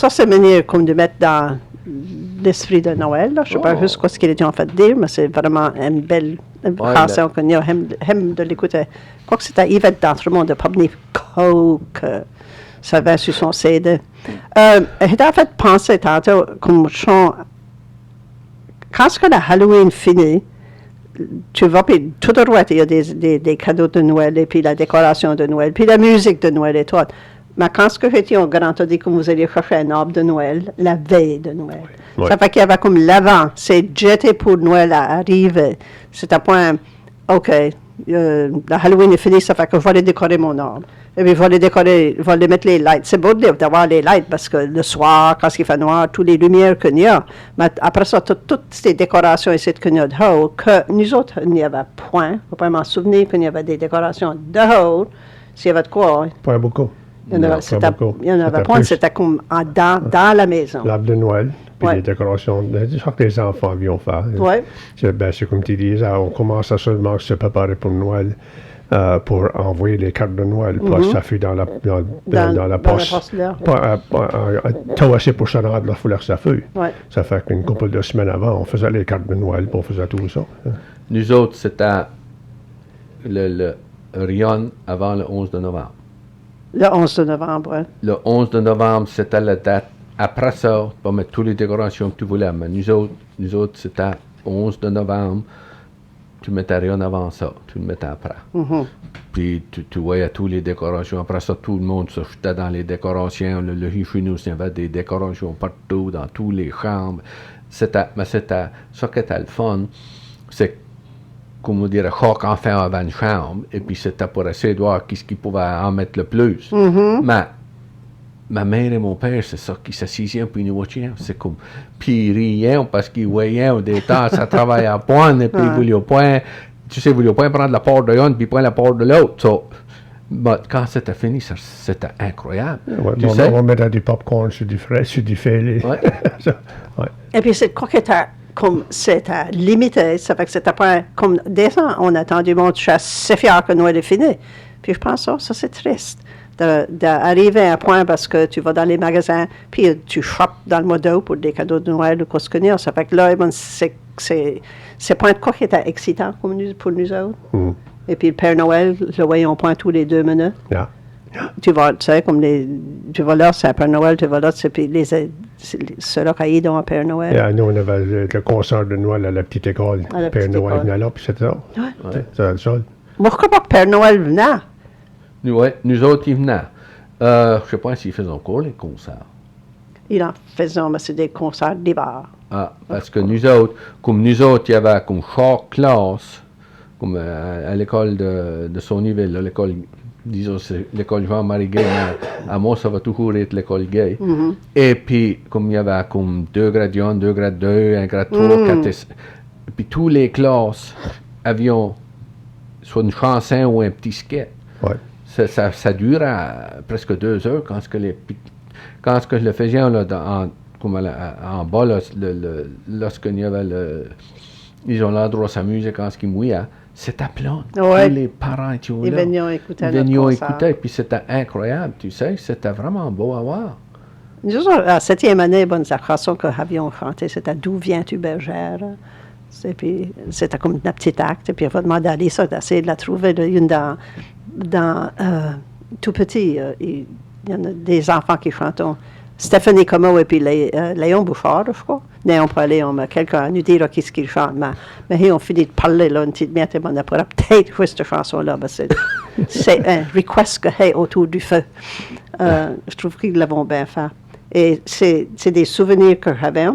ça, c'est manière comme de mettre dans l'esprit de Noël. Là. Je ne sais pas juste ce qu'il était en fait de dire, mais c'est vraiment une belle chanson que nous aime de l'écouter. Je crois que c'était Yvette d'Entremont de Pubney que ça va sur son CD. J'ai en fait pensé tantôt comme chant. Quand ce que la Halloween finit, tu vas, puis tout à droite, il y a des cadeaux de Noël, et puis la décoration de Noël, puis la musique de Noël et tout. Mais quand ce que j'étais au grand, on dit que vous alliez chercher un arbre de Noël, la veille de Noël. Oui. Ça fait qu'il y avait comme l'avant, c'est jeté pour Noël à arriver. C'est un point, OK, la Halloween est finie, ça fait que je vais aller décorer mon arbre. Et puis, je vais aller mettre les lights. C'est beau d'avoir les lights parce que le soir, quand il fait noir, toutes les lumières qu'il y a. Mais après ça, toutes ces décorations ici qu'il y a de haut, que nous autres, il n'y avait point. Il ne faut pas m'en souvenir qu'il y avait des décorations de haut. S'il y avait de quoi? Pas beaucoup. Il y en avait point, c'était comme dans la maison. L'arbre de Noël, puis les décorations, je crois que les enfants viennent faire. Oui. C'est comme tu dis, on commence à seulement se préparer pour Noël. Pour envoyer les cartes de Noël, parce que ça fait dans la poste. Tout assez pour se rendre là, il faut que ça fait. Ça fait qu'une couple de semaines avant, on faisait les cartes de Noël, puis on faisait tout ça. Nous autres, c'était le Rion avant le 11 de novembre. Le 11 de novembre, oui. Le 11 de novembre, c'était la date. Après ça, tu peux mettre toutes les décorations que tu voulais, mais nous autres c'était 11 de novembre. Tu ne mettais rien avant ça, tu le mettais après. Puis tu voyais toutes les décorations. Après ça, tout le monde se jetait dans les décorations. Le chez nous, il y avait des décorations partout, dans toutes les chambres. Mais c'était ça qui était le fun. C'est, comme on dirait, chaque enfant avait une chambre. Et puis c'était pour essayer de voir qui pouvait en mettre le plus. Mais ma mère et mon père, c'est ça qui s'assisaient puis ils nous watchaient. C'est comme, puis ils riaient parce qu'ils voyaient des temps, ça travaillait à point, et puis ils voulaient pas, tu sais, ils voulaient pas prendre la part de l'un, puis prendre la part de l'autre. So, mais quand c'était fini, c'était incroyable. Tu sais? On va mettre du popcorn sur du fêlé. Et puis c'est quoi que comme c'était limité, ça fait que c'était pas comme des ans, on attend du monde, je suis assez fier que Noël est fini. Puis je pense, ça c'est triste. D'arriver à un point parce que tu vas dans les magasins, puis tu shoppes dans le modo pour des cadeaux de Noël ou quoi que ce que ça fait que là, c'est pas quoi qui était excitant pour nous autres. Et puis le Père Noël, le voyons point tous les 2 minutes. Tu vas, tu sais, comme tu vas là, c'est un Père Noël, tu vas là, c'est puis ceux-là qui ont un Père Noël. Nous, on avait le concert de Noël à la petite école. Père Noël venait là, puis c'était ça. C'était le seul. Moi, je crois pas que Père Noël venait. Nous autres, ils venaient. Je ne sais pas s'ils faisaient encore les concerts. Ils en faisaient, mais c'est des concerts d'hiver. Parce que nous autres, il y avait comme chaque classe, comme à l'école de Sonyville, l'école, disons, c'est l'école Jean-Marie Gay, à moi, ça va toujours être l'école Gay. Et puis, comme il y avait comme 2 grades 1, 2 grades 2, 1 grade 3, 4, et puis toutes les classes avaient soit une chanson ou un petit sketch. Ça dure presque 2 heures quand je le faisais là, en bas, lorsqu'il y avait ils ont l'endroit s'amuser quand ils mouillaient, c'était plein. Tous les parents étaient là. Ils venaient écouter notre concert. Puis c'était incroyable, tu sais, c'était vraiment beau à voir. Nous, la 7e année, la chanson que nous avions chantée, c'était « D'où viens-tu, bergère ?» Puis c'était comme un petit acte, puis on va demander à Lisa d'essayer de la trouver. Une dans tout petit, il y en a des enfants qui chantent. Stéphanie Como et puis Léon Bouchard, je crois. Léon pas Léon, mais quelqu'un nous dira qu'est-ce qu'il chante. Mais ils ont fini de parler là, une petite minute, on a peut-être joué cette chanson-là. C'est un request que j'ai autour du feu. Je trouve qu'ils l'avons bien fait. Et c'est des souvenirs que j'avais.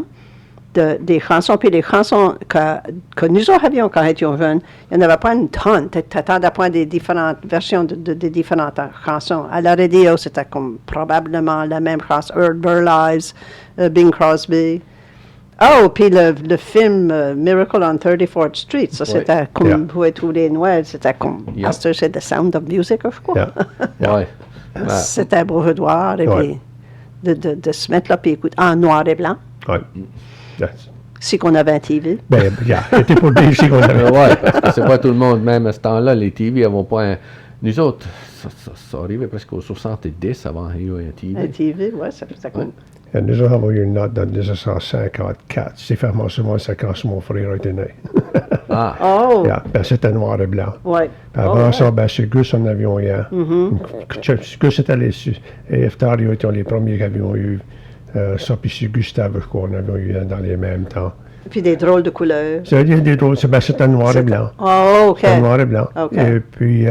Des chansons, puis les chansons que nous avions quand nous étions jeunes, il n'y en avait pas une tonne. Tu attendais à point des différentes versions de différentes chansons. À la radio, c'était comme probablement la même chanson, Our Lives, Bing Crosby. Oh, puis le film Miracle on 34th Street, ça c'était comme jouer tous les Noëls, c'était comme, c'est The Sound of Music, je crois. C'était un beau et puis de se mettre là, puis écouter en noir et blanc. Si qu'on avait un TV. C'était pour dire si qu'on avait. C'est pas tout le monde, même à ce temps-là, les TV n'avaient pas nous autres, ça arrivait presque aux 70 avant qu'il y ait un TV. Un TV, ça faisait comme. Et nous avons eu une note dans 1954. C'est vraiment ça quand mon frère était né. Ah. Oh. Yeah, ben, c'était noir et blanc. Ouais. Avant ça, ben, c'est Gus en avion hier. Gus était et Eftario étaient les premiers qui avions eu ça, puis c'est Gustave qu'on avait eu dans les mêmes temps. Puis des drôles de couleurs. C'est des drôles, c'était noir et blanc. Oh, OK. C'était noir et blanc. Okay. Et puis,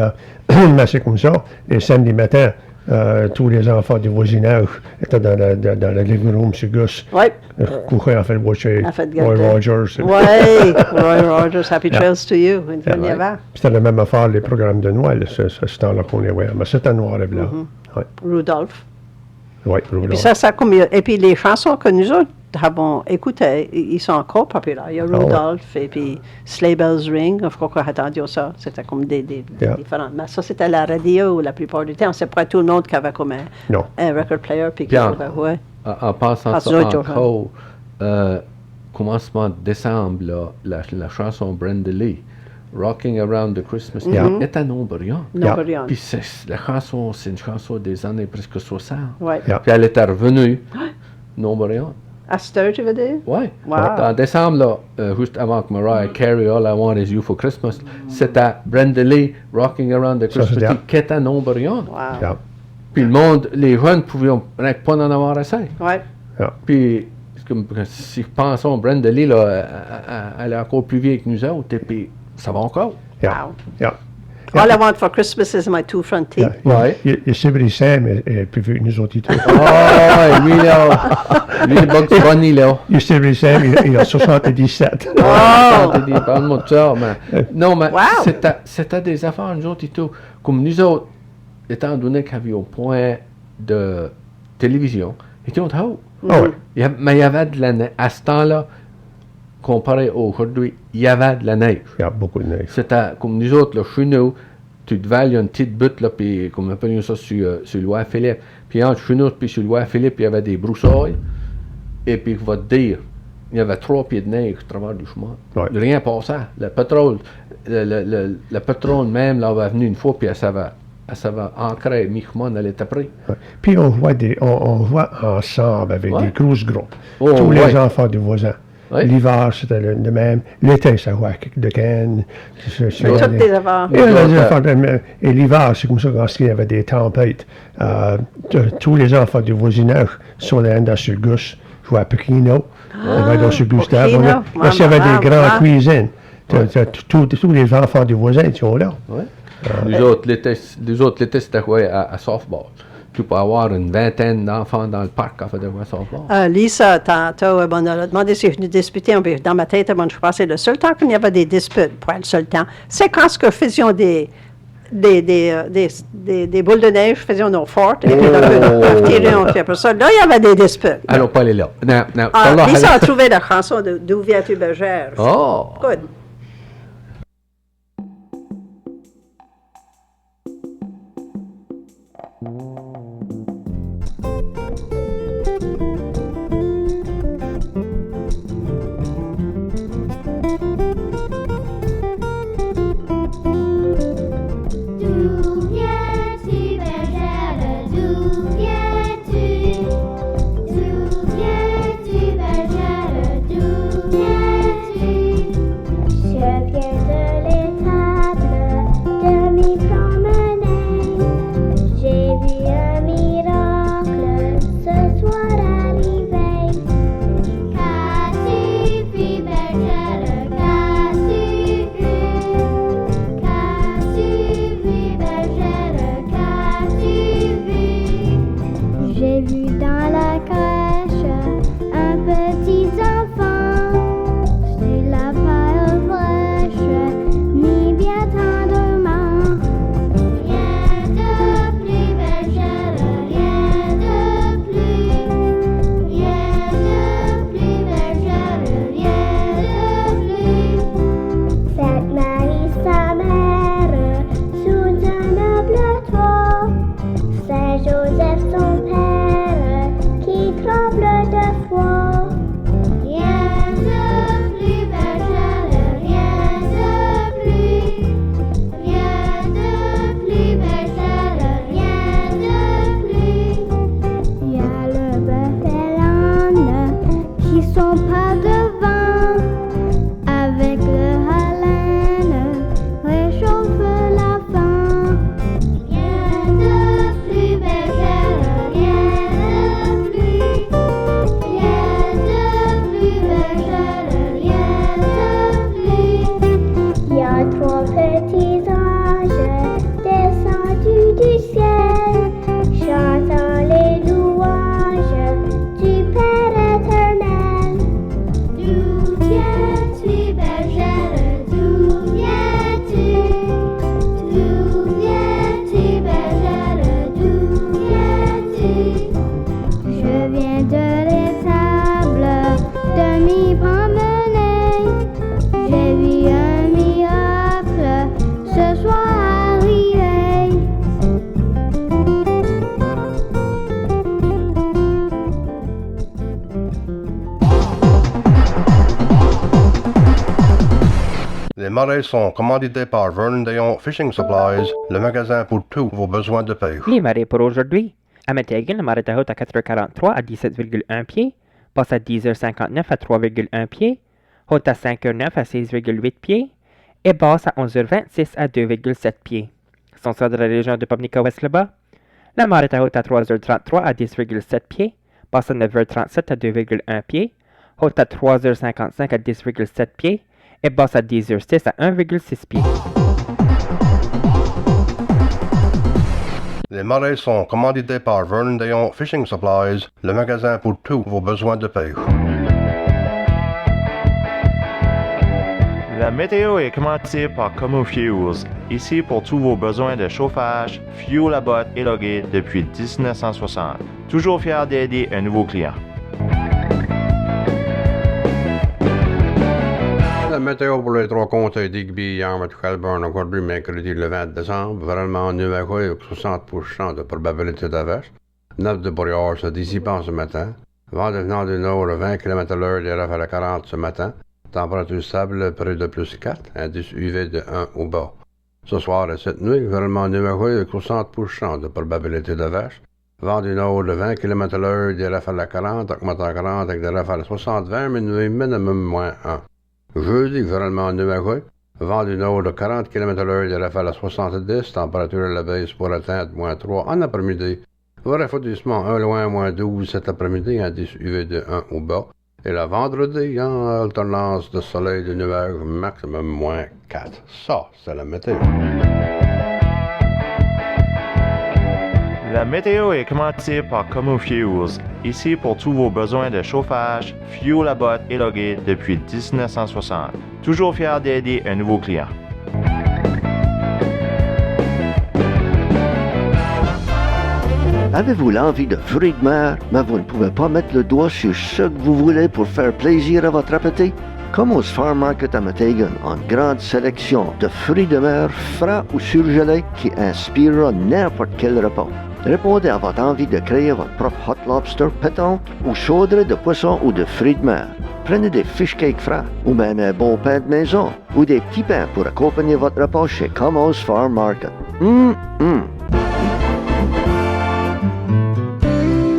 ben, c'est comme ça. Et samedi matin, tous les enfants du voisinage étaient dans le living room chez Gus. Oui. Couchaient en fait de watcher de Roy Rogers. Oui, Roy Rogers, Happy Trails to You. C'était la même affaire, les programmes de Noël, ce temps-là qu'on est, mais c'était noir et blanc. Ouais. Rudolph. Oui, Rudolph. Et puis ça comme, et puis les chansons que nous autres avons écoutées, ils sont encore populaires. Il y a Rudolph et puis Sleigh Bells Ring. Je crois qu'on a entendu ça. C'était comme des différents. Mais ça, c'était la radio la plupart du temps. C'est pas tout le monde qui avait comme un record player. Puis en passant ça encore, commencement de décembre, la chanson Brenda Lee, Rocking Around the Christmas Tree, est à Nombrion. Puis la chanson, c'est une chanson des années presque 60. Ouais. Puis elle était revenue, Nombrion. À cette heure, tu veux dire? Oui. Wow. En décembre, juste avant que Mariah Carey, All I Want Is You for Christmas, c'était Brenda Lee, Rocking Around the Christmas Tree, qui était à Nombrion. Wow. Puis le monde, les jeunes pouvaient pas en avoir assez. Ouais. Puis, si pensons, Brenda Lee, là, elle est encore plus vieille que nous autres, et puis ça va encore. Wow. All I Want for Christmas is my two front teeth. Il Sibri Sam est plus vieux que nous autres. Oh, lui, là. Lui, le Bugs Bunny, là. Il Sibri Sam, il a 77. Oh! Parle-moi de ça, mais. Non, mais c'était des affaires, nous autres et tout. Comme nous autres, étant donné qu'il y avait au point de télévision, étions haut. Mais il y avait de la neige. À ce temps-là, comparé aujourd'hui, il y avait de la neige. Il y a beaucoup de neige. C'était comme nous autres, là, chez nous, tu devais aller une petite butte, là, puis comme on appelle ça sur Louis-Philippe. Puis entre chez nous, puis sur Louis-Philippe, il y avait des broussailles. Et puis, je vais te dire, il y avait 3 pieds de neige à travers du chemin. Rien passait. Le pétrole, le pétrole même, là, avait venu une fois, puis ça va ancrer mi-chemin, elle était prise. Puis on voit ensemble avec des grosses groupes. Tous les enfants du voisin. L'hiver, c'était le même. L'été, ça jouait de canne. Toutes des affaires. Et l'hiver, c'est comme ça quand il y avait des tempêtes. Tous les enfants du voisinage sur les Andes sur Gus jouaient à Pequino. Sur Gustave. Il y avait des grandes cuisines. Tous les enfants du voisin sont là. Les autres, l'été, c'était joué à softball. Tu peux avoir une vingtaine d'enfants dans le parc à faire de softball. Lisa, tantôt, on a demandé si je nous disputais. Dans ma tête, je pensais le seul temps qu'il y avait des disputes, pas le seul temps, c'est quand nous faisions des boules de neige, faisions nos fortes, et puis on tirait, on fait pour ça. Là, il y avait des disputes. Allons pas aller là. Lisa a trouvé la chanson d'Où viens-tu, bergère? Oh! Good. J'ai vu marées sont commandités par Vernon Dayon Fishing Supplies, le magasin pour tous vos besoins de pêche. Les marées pour aujourd'hui. À Metegan, la marée est haute à 4h43 à 17,1 pieds, passe à 10h59 à 3,1 pieds, haute à 5h09 à 6,8 pieds et basse à 11h26 à 2,7 pieds. Sont ça de la région de Pamlico-West-le-Bas. La marée est haute à 3h33 à 10,7 pieds, passe à 9h37 à 2,1 pieds, haute à 3h55 à 10,7 pieds et basse à 10h06 à 1,6 pieds. Les marées sont commandités par Vernon Dayon Fishing Supplies, le magasin pour tous vos besoins de pêche. La météo est commanditée par Como Fuels, ici pour tous vos besoins de chauffage, fuel à botte et loguet depuis 1960. Toujours fier d'aider un nouveau client. La météo pour les trois comtés d'Igby, Yarmouth, Shelburne, aujourd'hui, mercredi le 20 décembre, vraiment nuageux avec 60% de probabilité d'averse. 9 de brouillard se dissipant ce matin. Vent devenant du nord à 20 km/h, des rafales à 40 ce matin. Température stable, près de plus 4, indice UV de 1 au bas. Ce soir et cette nuit, vraiment nuageux avec 60% de probabilité d'averse. Vent du nord de 20 km/h, des rafales à 40, augmentant à 40 avec des rafales à 60-20, minuit minimum moins 1. Jeudi, généralement nuageux. Vent du nord de 40 km/h, des rafales à 70, température à la baisse pour atteindre moins 3 en après-midi. Refroidissement 1 loin, moins 12 cet après-midi, indice UV de 1 au bas. Et le vendredi, en alternance de soleil et de nuages, maximum moins 4. Ça, c'est la météo. La météo est commanditée par Como Fuels, ici pour tous vos besoins de chauffage, fuel à botte et loguet depuis 1960. Toujours fier d'aider un nouveau client. Avez-vous l'envie de fruits de mer, mais vous ne pouvez pas mettre le doigt sur ce que vous voulez pour faire plaisir à votre appétit? Como's Farm Market à Metegan a une grande sélection de fruits de mer frais ou surgelés qui inspirera n'importe quel repas. Répondez à votre envie de créer votre propre hot lobster pétante ou chaudrée de poisson ou de fruits de mer. Prenez des fish cakes frais ou même un bon pain de maison ou des petits pains pour accompagner votre repas chez Como's Farm Market.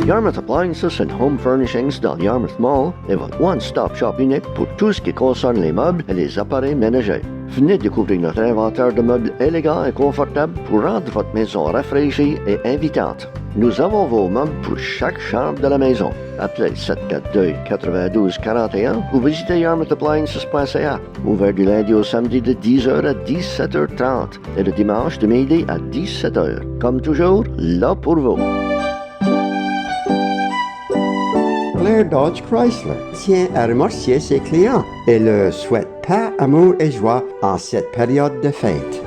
Yarmouth Appliances and Home Furnishings dans Yarmouth Mall est votre one-stop shop unique pour tout ce qui concerne les meubles et les appareils ménagers. Venez découvrir notre inventaire de meubles élégants et confortables pour rendre votre maison rafraîchie et invitante. Nous avons vos meubles pour chaque chambre de la maison. Appelez 742-9241 ou visitez yarmouthappliances.ca. Ouvert du lundi au samedi de 10h à 17h30 et le dimanche de midi à 17h. Comme toujours, là pour vous. Blair Dodge Chrysler tient à remercier ses clients et leur souhaite paix, amour et joie en cette période de fête.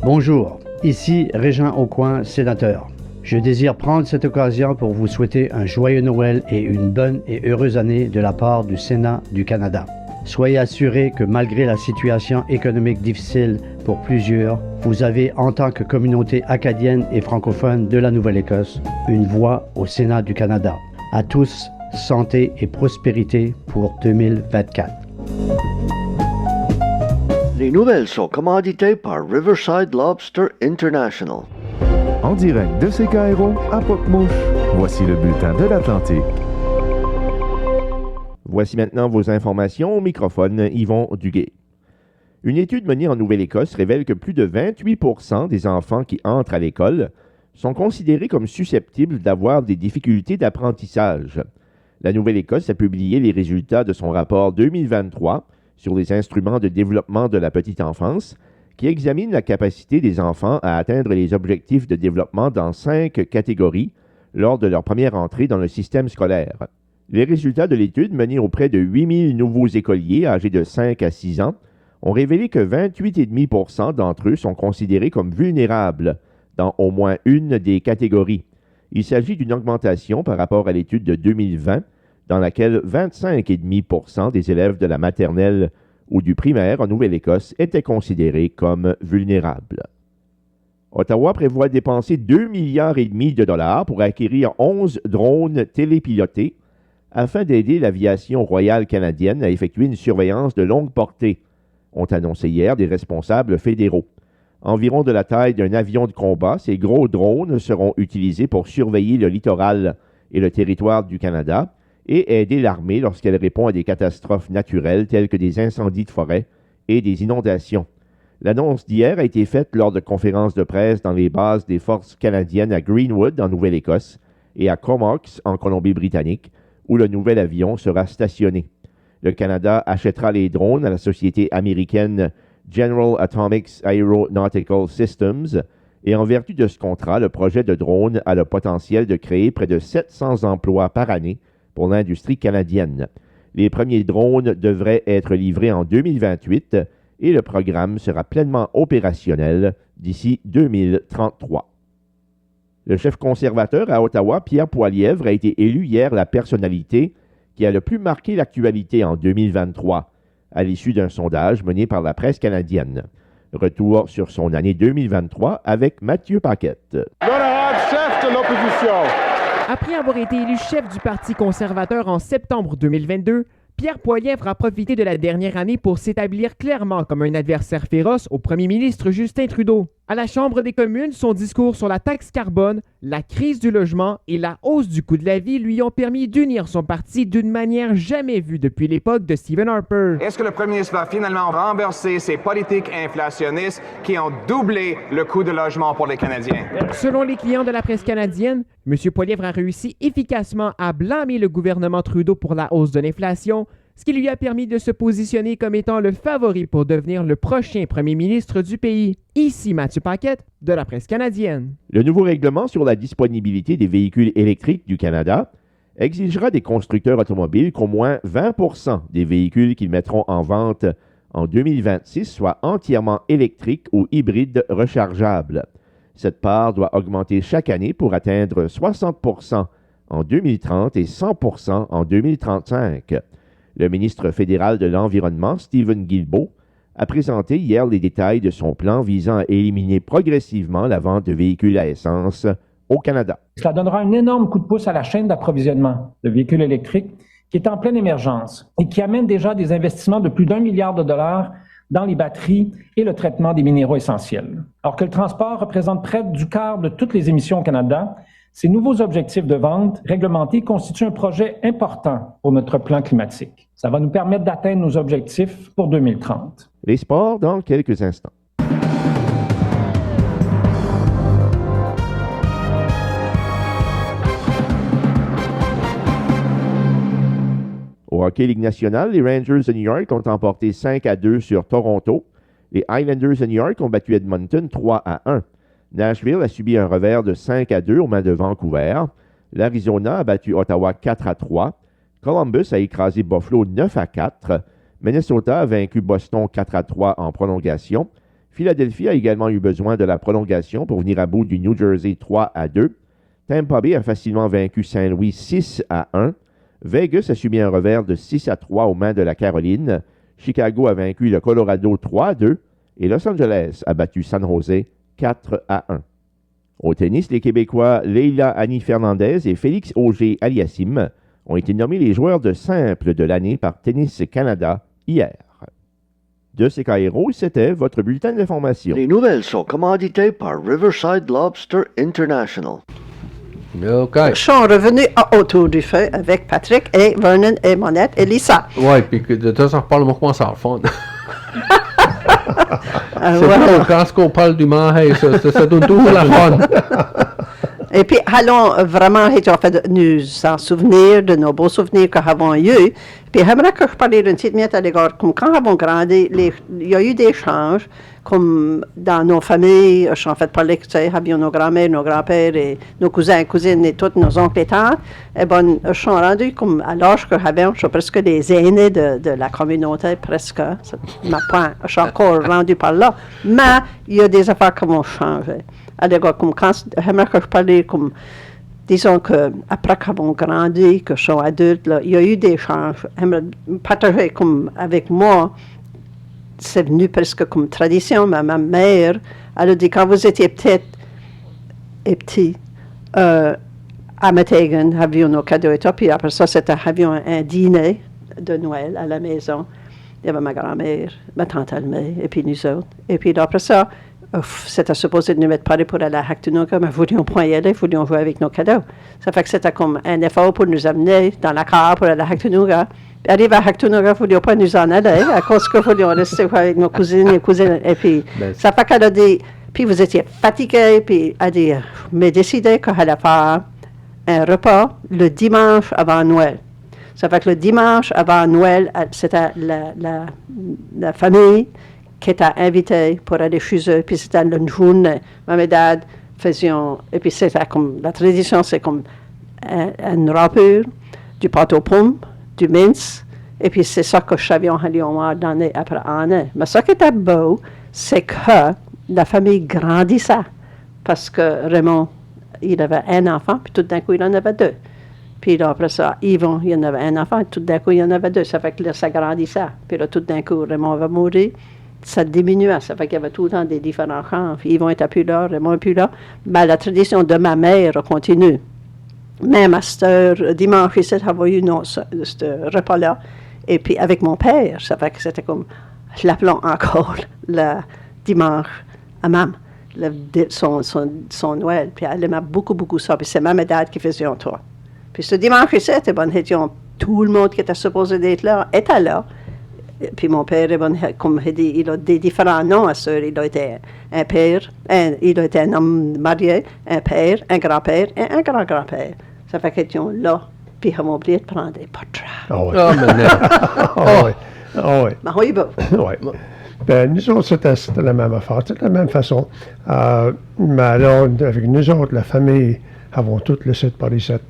Bonjour, ici Régent Aucoin, sénateur. Je désire prendre cette occasion pour vous souhaiter un joyeux Noël et une bonne et heureuse année de la part du Sénat du Canada. Soyez assurés que malgré la situation économique difficile pour plusieurs, vous avez, en tant que communauté acadienne et francophone de la Nouvelle-Écosse, une voix au Sénat du Canada. À tous, santé et prospérité pour 2024. Les nouvelles sont commanditées par Riverside Lobster International. En direct de CKRO à Pocmouche, voici le bulletin de l'Atlantique. Voici maintenant vos informations au microphone Yvon Duguay. Une étude menée en Nouvelle-Écosse révèle que plus de 28% des enfants qui entrent à l'école sont considérés comme susceptibles d'avoir des difficultés d'apprentissage. La Nouvelle-Écosse a publié les résultats de son rapport 2023 sur les instruments de développement de la petite enfance, qui examine la capacité des enfants à atteindre les objectifs de développement dans 5 catégories lors de leur première entrée dans le système scolaire. Les résultats de l'étude menée auprès de 8000 nouveaux écoliers âgés de 5 à 6 ans ont révélé que 28,5% d'entre eux sont considérés comme vulnérables dans au moins une des catégories. Il s'agit d'une augmentation par rapport à l'étude de 2020, dans laquelle 25,5% des élèves de la maternelle ou du primaire en Nouvelle-Écosse étaient considérés comme vulnérables. Ottawa prévoit dépenser 2,5 milliards de dollars pour acquérir 11 drones télépilotés afin d'aider l'aviation royale canadienne à effectuer une surveillance de longue portée, ont annoncé hier des responsables fédéraux. Environ de la taille d'un avion de combat, ces gros drones seront utilisés pour surveiller le littoral et le territoire du Canada et aider l'armée lorsqu'elle répond à des catastrophes naturelles telles que des incendies de forêt et des inondations. L'annonce d'hier a été faite lors de conférences de presse dans les bases des forces canadiennes à Greenwood, en Nouvelle-Écosse, et à Comox, en Colombie-Britannique, où le nouvel avion sera stationné. Le Canada achètera les drones à la société américaine General Atomics Aeronautical Systems, et en vertu de ce contrat, le projet de drone a le potentiel de créer près de 700 emplois par année pour l'industrie canadienne. Les premiers drones devraient être livrés en 2028 et le programme sera pleinement opérationnel d'ici 2033. Le chef conservateur à Ottawa, Pierre Poilievre, a été élu hier la personnalité qui a le plus marqué l'actualité en 2023, à l'issue d'un sondage mené par la presse canadienne. Retour sur son année 2023 avec Mathieu Paquette. Chef de l'opposition. Après avoir été élu chef du Parti conservateur en septembre 2022, Pierre Poilievre a profité de la dernière année pour s'établir clairement comme un adversaire féroce au premier ministre Justin Trudeau. À la Chambre des communes, son discours sur la taxe carbone, la crise du logement et la hausse du coût de la vie lui ont permis d'unir son parti d'une manière jamais vue depuis l'époque de Stephen Harper. Est-ce que le premier ministre va finalement renverser ces politiques inflationnistes qui ont doublé le coût de logement pour les Canadiens? Selon les clients de la presse canadienne, M. Poilievre a réussi efficacement à blâmer le gouvernement Trudeau pour la hausse de l'inflation, ce qui lui a permis de se positionner comme étant le favori pour devenir le prochain premier ministre du pays. Ici Mathieu Paquette, de la presse canadienne. Le nouveau règlement sur la disponibilité des véhicules électriques du Canada exigera des constructeurs automobiles qu'au moins 20% des véhicules qu'ils mettront en vente en 2026 soient entièrement électriques ou hybrides rechargeables. Cette part doit augmenter chaque année pour atteindre 60% en 2030 et 100% en 2035. Le ministre fédéral de l'Environnement, Stephen Guilbeault, a présenté hier les détails de son plan visant à éliminer progressivement la vente de véhicules à essence au Canada. Cela donnera un énorme coup de pouce à la chaîne d'approvisionnement de véhicules électriques qui est en pleine émergence et qui amène déjà des investissements de plus d'1 milliard de dollars dans les batteries et le traitement des minéraux essentiels. Alors que le transport représente près du quart de toutes les émissions au Canada, ces nouveaux objectifs de vente réglementés constituent un projet important pour notre plan climatique. Ça va nous permettre d'atteindre nos objectifs pour 2030. Les sports dans quelques instants. Au hockey Ligue nationale, les Rangers de New York ont emporté 5-2 sur Toronto. Les Islanders de New York ont battu Edmonton 3-1. Nashville a subi un revers de 5-2 aux mains de Vancouver. L'Arizona a battu Ottawa 4-3. Columbus a écrasé Buffalo 9-4. Minnesota a vaincu Boston 4-3 en prolongation. Philadelphie a également eu besoin de la prolongation pour venir à bout du New Jersey 3-2. Tampa Bay a facilement vaincu Saint-Louis 6-1. Vegas a subi un revers de 6-3 aux mains de la Caroline. Chicago a vaincu le Colorado 3-2. Et Los Angeles a battu San Jose 4-1. Au tennis, les Québécois Leila Annie Fernandez et Félix Auger-Aliassime ont été nommés les joueurs de simple de l'année par Tennis Canada hier. De CKRO, c'était votre bulletin d'information. Les nouvelles sont commanditées par Riverside Lobster International. OK. Ils sont revenus autour du feu avec Patrick et Vernon et Monette et Lisa. Ouais, puis de temps en temps, parle-moi ça le fun. C'est voilà. drôle, quand on parle du hey, ça donne toujours la fun. Et puis, allons vraiment nous en souvenir de nos beaux souvenirs que nous avons eus. Puis, j'aimerais que je parle une petite minute à l'égard, comme quand nous avons grandi, il y a eu des changes, comme dans nos familles, je suis en fait parler que, tu sais, avions nos grands-mères, nos grands-pères, et nos cousins, cousines, et tous nos oncles et tantes. Eh bien, je suis rendu comme à l'âge que j'avais, je suis presque des aînés de la communauté, presque. Je suis encore rendu par là. Mais il y a des affaires qui vont changer. Alors, comme quand j'aimerais que je parlais comme, disons que après qu'ils ont grandi, que je suis adulte, là, il y a eu des changements. J'aimerais partager comme avec moi, c'est venu presque comme tradition. Ma mère, elle a dit quand vous étiez petit, à Metegan, avions nos cadeaux et tout. Puis après ça, avions un dîner de Noël à la maison. Il y avait ma grand-mère, ma tante Almé, et puis nous autres. Et puis après ça, c'était supposé de nous mettre prêts pour aller à Hacktunuga, mais voulions pas y aller, voulions jouer avec nos cadeaux. Ça fait que c'était comme un effort pour nous amener dans la car pour aller à Hacktunuga. Puis arrivé à Hacktunuga, nous voulions pas nous en aller, à cause que voulions rester avec nos cousines et cousines. Et puis, ça fait qu'elle a dit, puis vous étiez fatigués, puis elle a dit, mais décidé qu'elle allait faire un repas le dimanche avant Noël. Ça fait que le dimanche avant Noël, c'était la famille qui était invitée pour aller chez eux. Puis c'était une journée. Maman et dad faisaient... Et puis c'était comme... La tradition, c'est comme une râpure, du pâte aux pommes, du mince. Et puis c'est ça que Chavion allait avoir d'année après année. Mais ce qui était beau, c'est que la famille grandissait. Parce que Raymond, il avait un enfant, puis tout d'un coup, il en avait deux. Puis là, après ça, Yvon, il y en avait un enfant, tout d'un coup, il y en avait deux. Ça fait que là, ça grandissait. Puis là, tout d'un coup, Raymond va mourir. Ça diminuait. Ça fait qu'il y avait tout le temps des différents camps. Yvon était plus là, Raymond n'est plus là. Mais la tradition de ma mère continue. Même à cette heure, dimanche, ici, j'avais eu ce repas-là. Et puis avec mon père, ça fait que c'était comme, je l'appelons encore le dimanche à maman. Son Noël. Puis elle aimait beaucoup, beaucoup ça. Puis c'est maman et dad qui faisaient un tour. Puis ce dimanche, c'était bon, tout le monde qui était supposé d'être là était là. Puis mon père, comme il dit, il a des différents noms à ça. Il a été un père, il a été un homme marié, un père, un grand-père et un grand-grand-père. Ça fait qu'ils étaient là. Puis ils ont oublié de prendre des portraits. Ah oui. Ah, mais non. Ah oui. Ah oui. Mais oui, bon. Oui. Ben, nous autres, c'était la même affaire, c'était la même façon. Mais alors, avec nous autres, la famille, avons toutes le 7 par 7.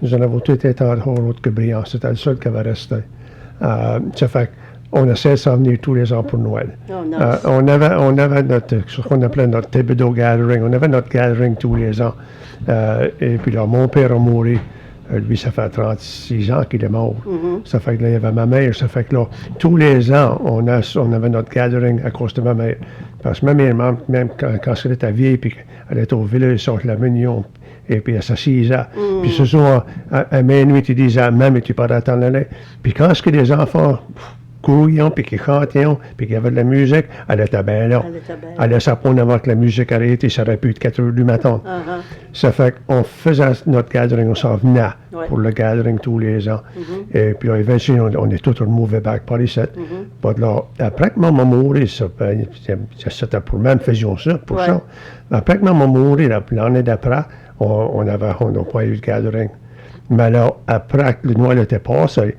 Nous en avons tous été en route que Briand. C'était le seul qui avait resté. Ça fait qu'on essaie de venir tous les ans pour Noël. Oh, nice. On avait ce qu'on appelait notre Thibodeau Gathering. On avait notre gathering tous les ans. Et puis là, mon père a mouru. Lui, ça fait 36 ans qu'il est mort. Mm-hmm. Ça fait que là, il y avait ma mère. Ça fait que là, tous les ans, on avait notre gathering à cause de ma mère. Parce que ma mère, même quand elle était vieille, puis elle était au village sur la Mignon, et puis elle s'assisait. Puis ce soir, à minuit, tu disais, même, tu pas attendre l'aller. Puis quand est-ce que les enfants courions, puis qui chantaient, puis qu'il y avait de la musique, elle était bien là. Elle laissait prendre avant que la musique arrête, ça aurait pu être 4 heures du matin. Uh-huh. Ça fait qu'on faisait notre gathering, on s'en venait pour le gathering tous les ans. Et puis éventuellement, on est tous removés back par les 7. Là, après que maman mourit, c'était pour même faisions ça, pour ça. Après que maman mourit, l'année d'après, on n'a pas eu de gathering. Mais là, après que le Noël était passé,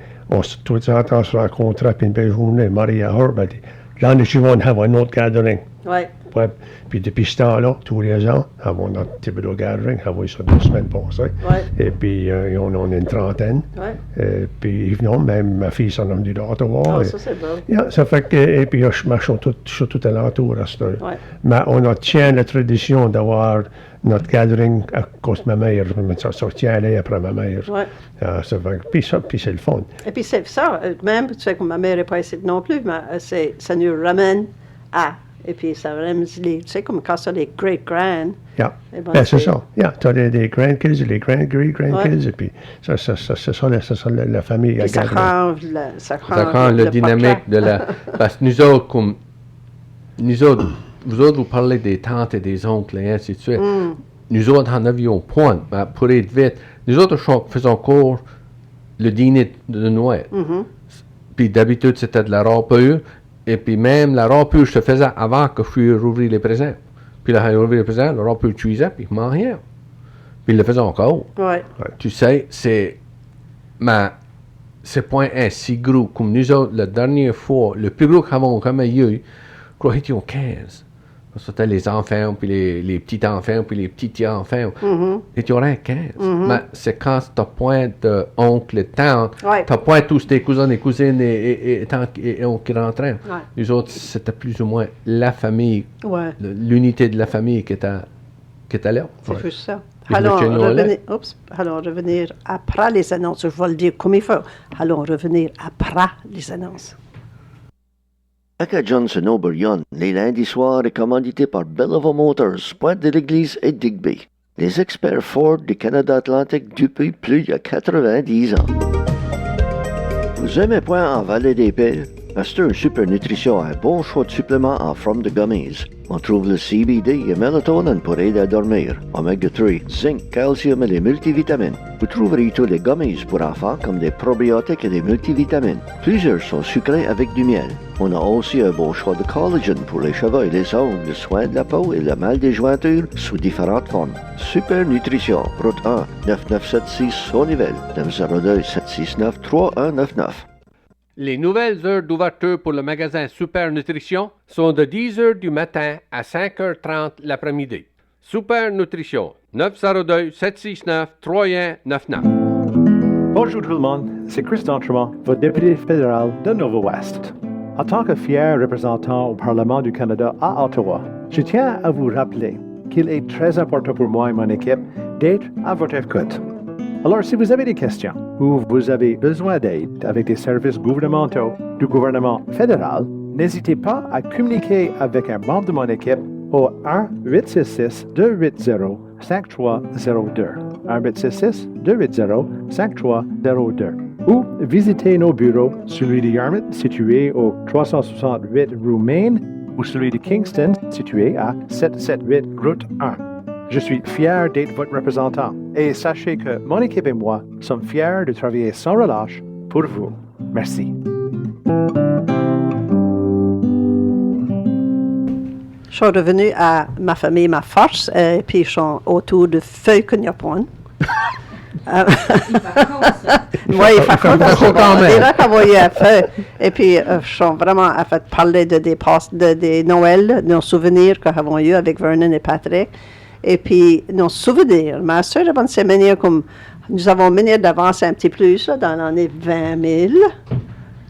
tous les ans, on se rencontrait, puis une belle journée, Marie à Herb, elle dit, l'année suivante, on va avoir un autre gathering. Ouais. Ouais. Puis depuis ce temps-là, tous les ans, on a notre Thibodeau Gathering, on a eu ça 2 semaines passées. Ouais. Et puis, on est une trentaine. Ouais. Puis, non, même ma fille s'en a venue d'Ottawa. Oh, ça, c'est beau. Yeah, ça fait que, et puis, je marche tout alentour à ce temps. Ouais. Mais on a tient la tradition d'avoir notre gathering à cause de ma mère. Ça tient là après ma mère. Ouais. Ça fait, puis c'est le fun. Et puis c'est ça, même, tu sais que ma mère n'est pas ici non plus, mais ça nous ramène à... Et puis, ça ramène tu sais, comme quand ça, les great-grand. Yeah. Ben, Ben, c'est ça. Yeah. Tu as des grandkids, les great-grandkids, et puis c'est ça la famille. Et ça change le dynamique de la... Parce que nous autres, vous autres, vous parlez des tantes et des oncles et ainsi de suite. Nous autres, en avions point, mais pour être vite, nous autres faisons encore le dîner de Noël. Puis d'habitude, c'était de la râpure. Et puis même la râpure, je te faisais avant que je fuisse rouvrir les présents. Puis là, j'ai ouvert les présents, la râpure cuisait, puis je mangeais. Puis il le faisait encore. Ouais. Tu sais, mais c'est pas un si gros comme nous autres, la dernière fois, le plus gros qu'avons jamais eu, je crois qu'ils ont 15. C'était les enfants, puis les petits-enfants, puis les petits-enfants. Et tu aurais 15. Mais c'est quand tu as point d'oncle et tante, tu as point tous tes cousins et cousines et tantes et oncles qui rentraient. Les autres, c'était plus ou moins la famille, l'unité de la famille qui était là. C'est juste ça. Alors revenir après les annonces. Je vais le dire comme il faut. Allons revenir après les annonces. Aka Johnson O'Brien, les lundis soirs est commandité par Belleville Motors, Pointe de l'Église et Digby. Les experts Ford du Canada Atlantique depuis plus de 90 ans. Vous aimez point avaler des pilles? Astor Super Nutrition a un bon choix de suppléments en forme de gummies. On trouve le CBD et melatonin pour aider à dormir, Omega 3, zinc, calcium et les multivitamines. Vous trouverez tous les gummies pour enfants comme des probiotiques et des multivitamines. Plusieurs sont sucrés avec du miel. On a aussi un bon choix de collagène pour les cheveux et les ongles, le soin de la peau et le mal des jointures sous différentes formes. Super Nutrition, route 1, 9976 Sauniville, 902-769-3199. Les nouvelles heures d'ouverture pour le magasin Super Nutrition sont de 10h du matin à 5h30 l'après-midi. Super Nutrition, 902-769-3199. Bonjour tout le monde, c'est Chris D'Entremont, votre député fédéral de Nova-Ouest. En tant que fier représentant au Parlement du Canada à Ottawa, je tiens à vous rappeler qu'il est très important pour moi et mon équipe d'être à votre écoute. Alors, si vous avez des questions ou vous avez besoin d'aide avec des services gouvernementaux du gouvernement fédéral, n'hésitez pas à communiquer avec un membre de mon équipe au 1-866-280-5302. 1-866-280-5302. Ou visitez nos bureaux, celui de Yarmouth, situé au 368 rue Main, ou celui de Kingston, situé à 778 route 1. Je suis fier d'être votre représentant et sachez que mon équipe et moi sommes fiers de travailler sans relâche pour vous. Merci. Je suis revenue à ma famille, ma force, et puis je suis autour de feuilles cognac-pointe. Oui, il fait quand même. Il a envoyé un feu. Et puis, je suis vraiment à fait parler de des Noëls, de nos souvenirs que nous avons eus avec Vernon et Patrick. Et puis, nos souvenirs. Ma soeur, de ces manières comme nous avons mené d'avancer un petit plus là, dans l'année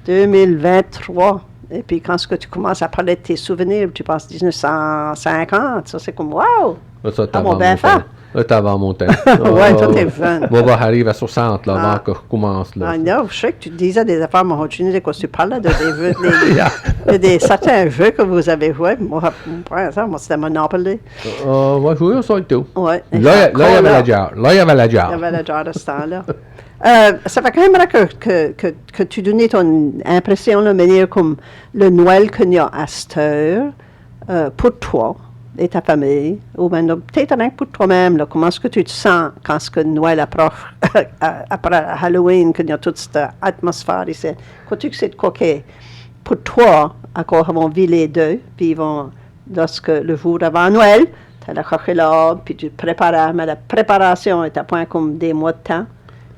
2023. Et puis, quand tu commences à parler de tes souvenirs, tu penses 1950, ça c'est comme wow! Ça, mon bien fait. T'es avant mon temps. Oui, toi, t'es jeune. Moi, arrive à 60, là, avant que je commence. Là. Non, je sais que tu disais des affaires, moi, tu disais que tu parlais de des jeux, de certains jeux que vous avez joués. Moi, c'était Monopoly. Ouais, je jouais ça et tout. Ouais. Là, il y avait la jarre. Il y avait la jarre de ce temps-là. Ça fait quand même là que tu donnais ton impression, la manière comme le Noël qu'il y a à cette heure, pour toi et ta famille, ou bien peut-être rien que pour toi-même, là, comment est-ce que tu te sens quand ce que Noël approche, après Halloween, qu'il y a toute cette atmosphère ici. Crois-tu que c'est quoi que, pour toi, encore, avons vu les deux, puis ils vont, lorsque le jour avant Noël, tu as la coquelade, puis tu te prépares, mais la préparation est à point comme des mois de temps.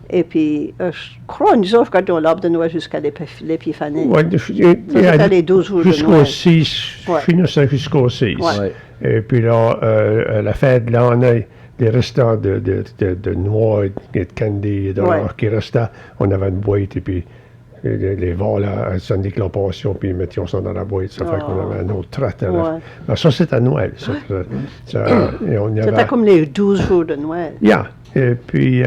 Et puis, je crois, nous autres, regardons l'arbre de Noël jusqu'à l'épiphanie. Oui, c'était les 12 jours de Noël. Jusqu'au 6, finissant jusqu'au 6. Ouais. Et puis là, la fête de l'année, des restants de noix et de candy et de l'or qui restaient, on avait une boîte et puis les vols à Sunday que la passion, puis mettions ça dans la boîte. Ça fait qu'on avait un autre traite. Ouais. Ça, c'était Noël. C'était comme les 12 jours de Noël. Yeah. Et puis,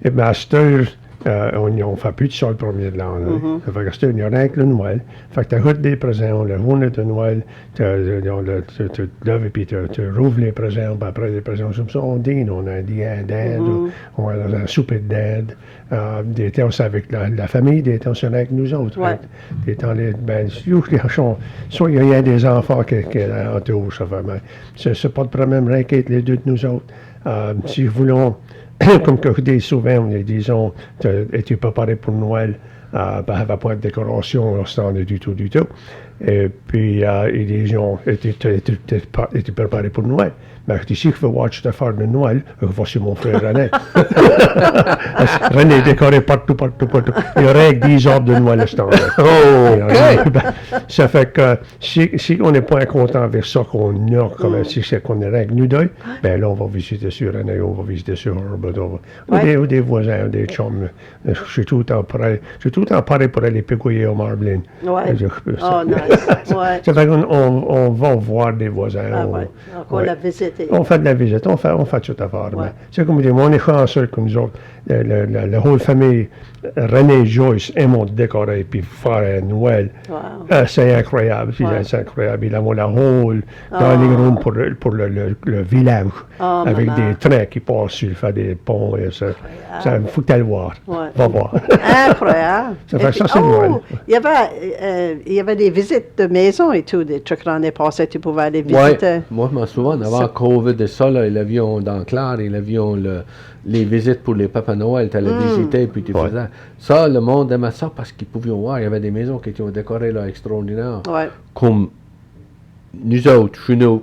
et Master, on ne fait plus de ça le premier de l'an. Ça fait que il n'y a rien que le Noël. Fait que tu as des présents, le journée de Noël, tu te lèves et puis tu rouvres les présents, puis après les présents, comme ça, on dîne, on a un dinde, on a un souper de dinde, des temps avec la famille, des temps avec nous autres. Ouais. Des temps, il y a des enfants qui entourent, ça fait, mais c'est pas de problème, rien qu'être les deux de nous autres. Si nous voulons, comme que dis souvent, disons, es-tu préparé pour Noël? Il n'y avait pas de décoration, ce temps du tout. Et puis, ils disent, es-tu préparé pour Noël? Mais si je veux voir cette affaire de Noël, voici mon frère René. René est décoré partout. Il y aurait 10 arbres de Noël à ce temps-là. Ça fait que si on n'est pas content avec ça qu'on a, comme si c'est qu'on est avec nous deux, ben là, on va visiter sur René, on va visiter sur Herbert, ou des voisins, ou des chums. Je suis tout le temps prêt pour aller picoyer au Marblin. Ouais. Oh, nice. Ouais. Ça fait qu'on on va voir des voisins. Ah, ouais. Encore la visite. On fait de la visite, on fait toute affaire. Mais c'est comme je dis, on est chanceux que nous autres, la whole famille, René Joyce aiment décorer puis faire Noël. Wow. C'est incroyable. C'est incroyable. Ils ont la hall dans les rooms pour le village, avec des trains qui passent sur des ponts. Et ça faut que tu le voir. Ouais. Va voir. Incroyable. Ça fait ça, c'est Noël. Il y avait des visites de maison et tout, des trucs l'année passée, tu pouvais aller visiter. Oui, moi, je m'en souviens, avant COVID et ça, là, l'avion dans Claire et l'avion, les visites pour les Papa Noël, tu allais visiter, puis tu faisais. Ça, le monde aimait ça parce qu'ils pouvaient voir, il y avait des maisons qui étaient décorées là, extraordinaires. Ouais. Comme nous autres, chez nous,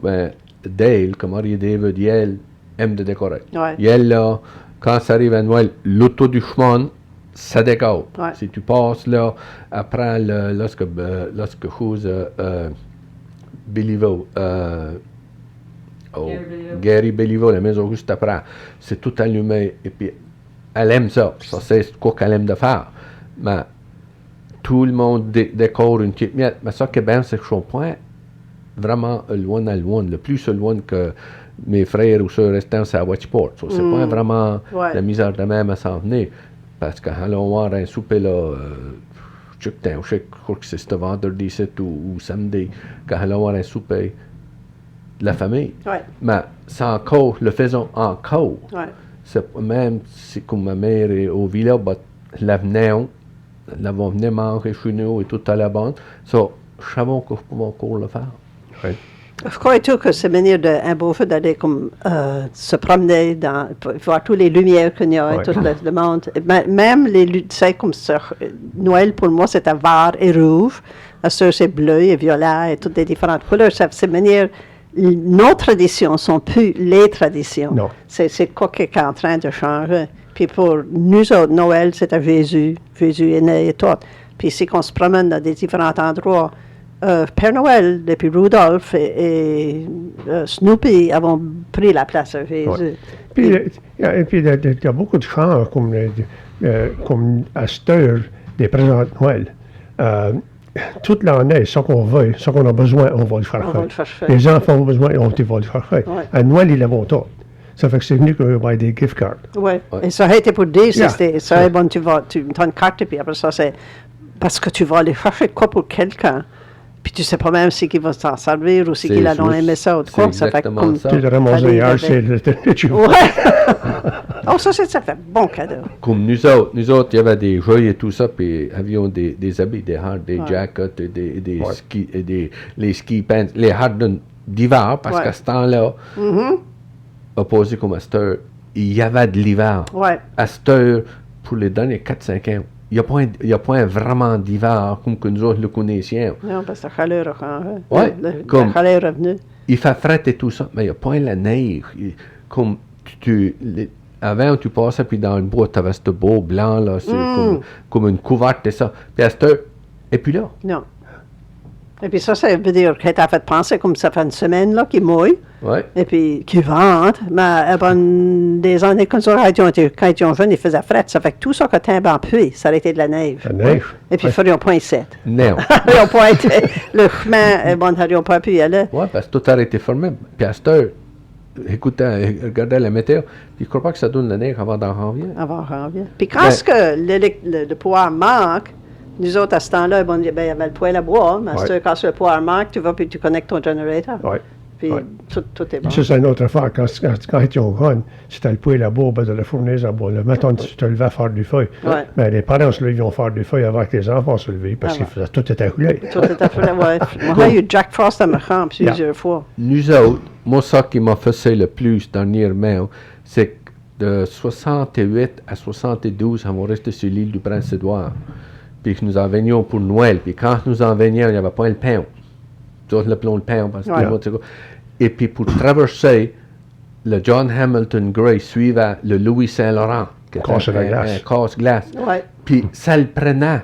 Dale, comme Marie David, Yel, aime de décorer. Ouais. Yel, là, quand ça arrive à Noël, l'auto du chemin, ça décore. Ouais. Si tu passes là, après, lorsque chose, Béliveau, Gary Béliveau, la maison juste après, c'est tout allumé, et puis elle aime ça. Ça, c'est quoi qu'elle aime de faire. Mais tout le monde décore une petite miette. Mais ça qui est bien, c'est que je suis point vraiment loin à loin. Le plus loin que mes frères ou sœurs restants, c'est à Watchport. So, c'est pas vraiment la misère de même à s'en venir. Parce qu'allons voir un souper là, je crois que c'est ce vendredi ou samedi, quand allons voir un souper de la famille. Ouais. Mais c'est encore, le faisons encore. Ouais. C'est même si comme ma mère est au village, la vont venir manger chez nous et tout à la bande. So, je savais que je pouvais encore le faire. Ouais. Je crois tout que c'est manière d'un beau fait d'aller comme se promener voir toutes les lumières qu'il y a et tout le monde. Même tu sais, comme ça, Noël pour moi c'est un vert et rouge, ça c'est bleu et violet et toutes les différentes couleurs. C'est manière nos traditions sont plus les traditions. Non. C'est quoi qui est en train de changer. Puis pour nous autres, Noël c'est à Jésus. Jésus est né et tout. Puis si on se promène dans des différents endroits. Père Noël, depuis Rudolph et Snoopy avons pris la place à Jésus. Ouais. Et puis, il y a beaucoup de chants comme à cette heure des présents de Noël. Toute l'année, ce qu'on veut, ce qu'on a besoin, on va le faire. Les enfants ont besoin, on va le faire. Ouais. À Noël, ils l'avont tout. Ça fait que c'est venu qu'on ait des gift cards. Oui, et ça a été pour dire, ça est bon, tu as une carte, puis après ça, c'est parce que tu vas aller chercher quoi pour quelqu'un. Puis tu sais pas même si qu'il va s'en servir ou si qu'il a aimé ça ou quoi. Ça fait comme ça. Tu le ramasses hier, c'est le Oh, ça fait bon cadeau. Comme nous autres, il y avait des joyaux et tout ça, puis avions des habits, des hards, des jackets, des skis, et les ski pants, les hards d'hiver, parce qu'à ce temps-là, opposé comme à cette heure, il y avait de l'hiver. Ouais. À cette heure, pour les derniers 4-5 ans, il n'y a pas vraiment d'hiver comme que nous autres le connaissions. Non, parce que la chaleur comme la chaleur est venue. Il fait frais et tout ça, mais il n'y a pas la neige. Comme avant, tu passais, puis dans le bois, tu avais ce beau blanc, là, c'est comme une couverte et ça. Puis à cette heure, et puis là. Non. Et puis ça veut dire que tu as fait penser comme ça fait une semaine là, qui mouille. Ouais. Et puis qui vente. Mais des années comme ça, quand ils étaient jeunes, ils faisaient fret. Ça fait que tout ça que tu as en pluie, ça aurait été de la neige. La neige. Et puis, ils n'ont pas été. Non. Ils n'ont pas été. Le chemin, ils n'ont pas pu y aller. Oui, parce que tout a été fermé. Puis à cette heure, écoutez, regardez la météo, puis je ne crois pas que ça donne la neige avant janvier. Avant janvier. Puis quand le pouvoir manque, nous autres, à ce temps-là, il y avait le poêle à bois, mais quand le pouvoir manque, tu vas puis tu connectes ton générateur. Oui. Puis tout est bon. Ça, c'est une autre affaire. Quand ils étaient jeunes, c'était le poêle à bois, de la fournaise à bois. Le matin, tu te levais à faire du feu. Ouais. Mais les parents se levaient à faire du feu avant que les enfants se levaient, parce que tout était roulé. Tout était roulé, oui. Moi, j'ai eu Jack Frost à ma chambre plusieurs fois. Nous autres, moi, ça qui m'a fait le plus dernièrement, c'est que de 68 à 72, on restait sur l'île du Prince-Édouard. Puis que nous en venions pour Noël. Puis quand nous en venions, il n'y avait pas le pain. Nous autres l'appelons le pain parce que et puis pour traverser, le John Hamilton Gray suivait le Louis Saint-Laurent, qui était un casse-glace. Ouais. Puis ça le prenait.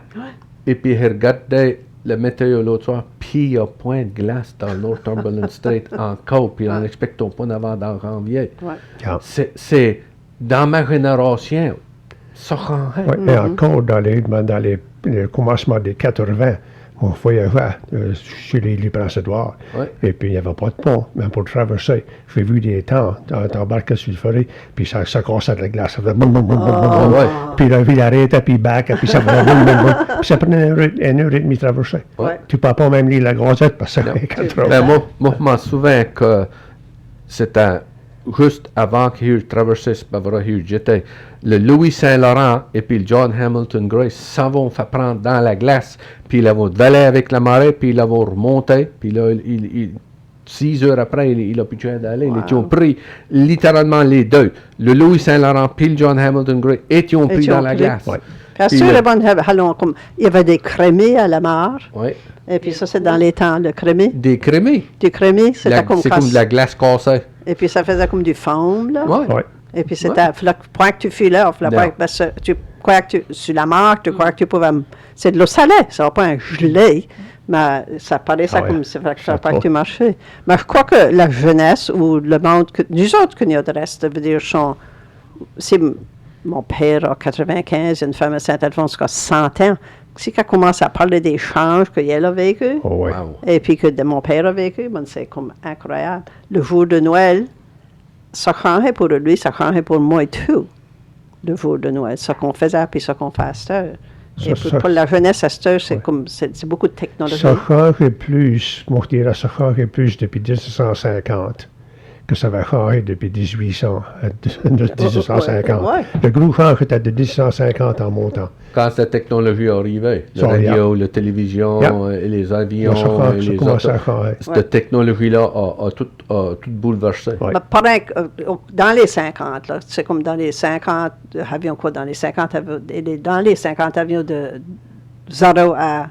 Et puis il regardait la météo l'autre soir, puis il n'y a point de glace dans le Northumberland Strait encore, puis on n'expecte pas avant dans janvier. Ouais. C'est dans ma génération. Ça Et encore dans les commencements des 80, on voyageait sur les brassedoirs. Ouais. Et puis, il n'y avait pas de pont. Mais pour traverser, j'ai vu des temps, t'embarquais sur le ferry, puis ça cassait de la glace. Ça faisait boum, boum, boum, boum, boum, boum. Puis la ville arrêtait, puis back, puis ça faisait boum, boum, boum. Puis ça prenait une heure et demie de traverser. Ouais. Tu ne peux pas même lire la Gazette parce que ça fait trop. Ben, moi, je m'en souviens que c'était juste avant qu'il traversait ce pauvre j'étais le Louis Saint-Laurent et puis le John Hamilton Grace s'en vont faire prendre dans la glace, puis ils l'ont valer avec la marée, puis ils l'ont remonté, puis là, 6 heures après, il a pu d'aller. Wow. Ils ont pris littéralement les deux, le Louis Saint-Laurent puis le John Hamilton Grace, étaient pris dans la glace. Ouais. Bien sûr, il y avait des crémés à la mare. Oui. Et puis ça, c'est dans les temps, le crémé. Des crémés? Des crémés, c'était comme... C'est comme de la glace cassée. Et puis ça faisait comme du foam, là. Oui. Ouais. Et puis c'était... Point que tu filais, tu crois que sur la mare, tu crois que tu pouvais... C'est de l'eau salée, ça va pas un gelé, mais ça paraissait comme... Ça fait que tu marchais. Mais je crois que la jeunesse ou le monde... Nous autres, qu'il y a de reste, veut dire, mon père a 95, une femme à Saint-Alphonse qui a 100 ans. C'est qu'elle commence à parler des changes qu'elle a vécu. Oh, ouais. Et puis que mon père a vécu. Bon, c'est comme incroyable. Le jour de Noël, ça changeait pour lui, ça changeait pour moi et tout. Le jour de Noël, ce qu'on faisait puis ce qu'on fait à cette heure. Et pour la jeunesse à cette heure, c'est beaucoup de technologie. Ça changeait plus, moi je dirais, ça changeait plus depuis 1950. Que ça va changer depuis 1800 à 1850. Ouais. Le gros change était de 1850 en montant. Quand cette technologie est arrivée, la radio, la télévision, et les avions, et les autos, cette technologie-là a tout bouleversé. Ouais. Dans les 50, là, c'est comme dans les 50 avions, quoi, dans les 50 avions de 0 à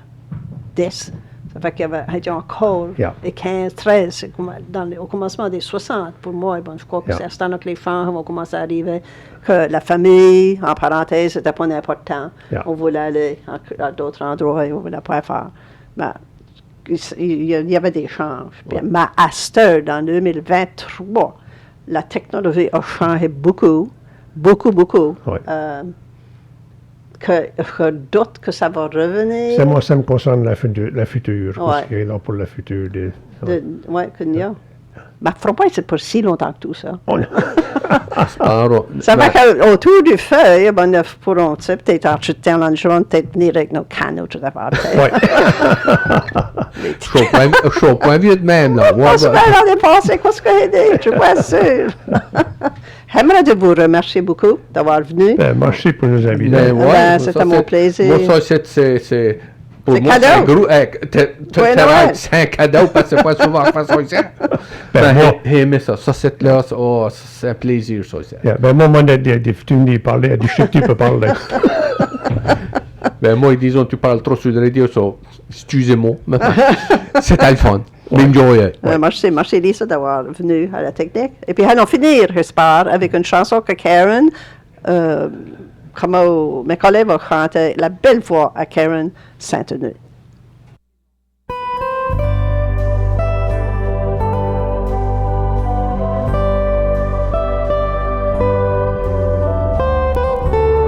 10, ça fait qu'il y avait encore des 15, 13, c'est comme au commencement des 60 pour moi. Bon, je crois que c'est à ce temps-là que les femmes vont commencer à arriver, que la famille, en parenthèse, c'était pas important. On voulait aller à d'autres endroits et on voulait pas faire. Mais il y avait des changes. Ouais. Mais à cette heure, dans 2023, la technologie a changé beaucoup. Ouais. Que je doute que ça va revenir. Moi, ça me concerne la future. Parce qu'il est là pour la future. Oui, qu'il y a. Mais il ne fera pas c'est pas si longtemps que tout ça. Ça va qu'autour du feu, ils pourront peut-être acheter un jour, peut-être venir avec nos canaux, tout à fait. Je suis au point vieux de même, là. On se met à dépenser, qu'est-ce que j'ai dit, je suis pas sûr. J'aimerais de vous remercier beaucoup d'avoir venu. Merci pour nous inviter. C'était mon plaisir. Moi, ça, c'est... Pour moi, c'est un cadeau parce que c'est pas souvent en façon ici. J'ai aimé ça. Ça, c'est là, c'est un plaisir, ça aussi. Moi, tu me parler, je sais que tu peux parler. Moi, disons, tu parles trop sur la radio, excusez-moi. C'était le fun. Enjoy it. Merci Lisa d'avoir venu à la technique. Et puis, allons finir, j'espère, avec une chanson que Karen, comme mes collègues vont chanter, la belle voix à Karen Saint-Denis.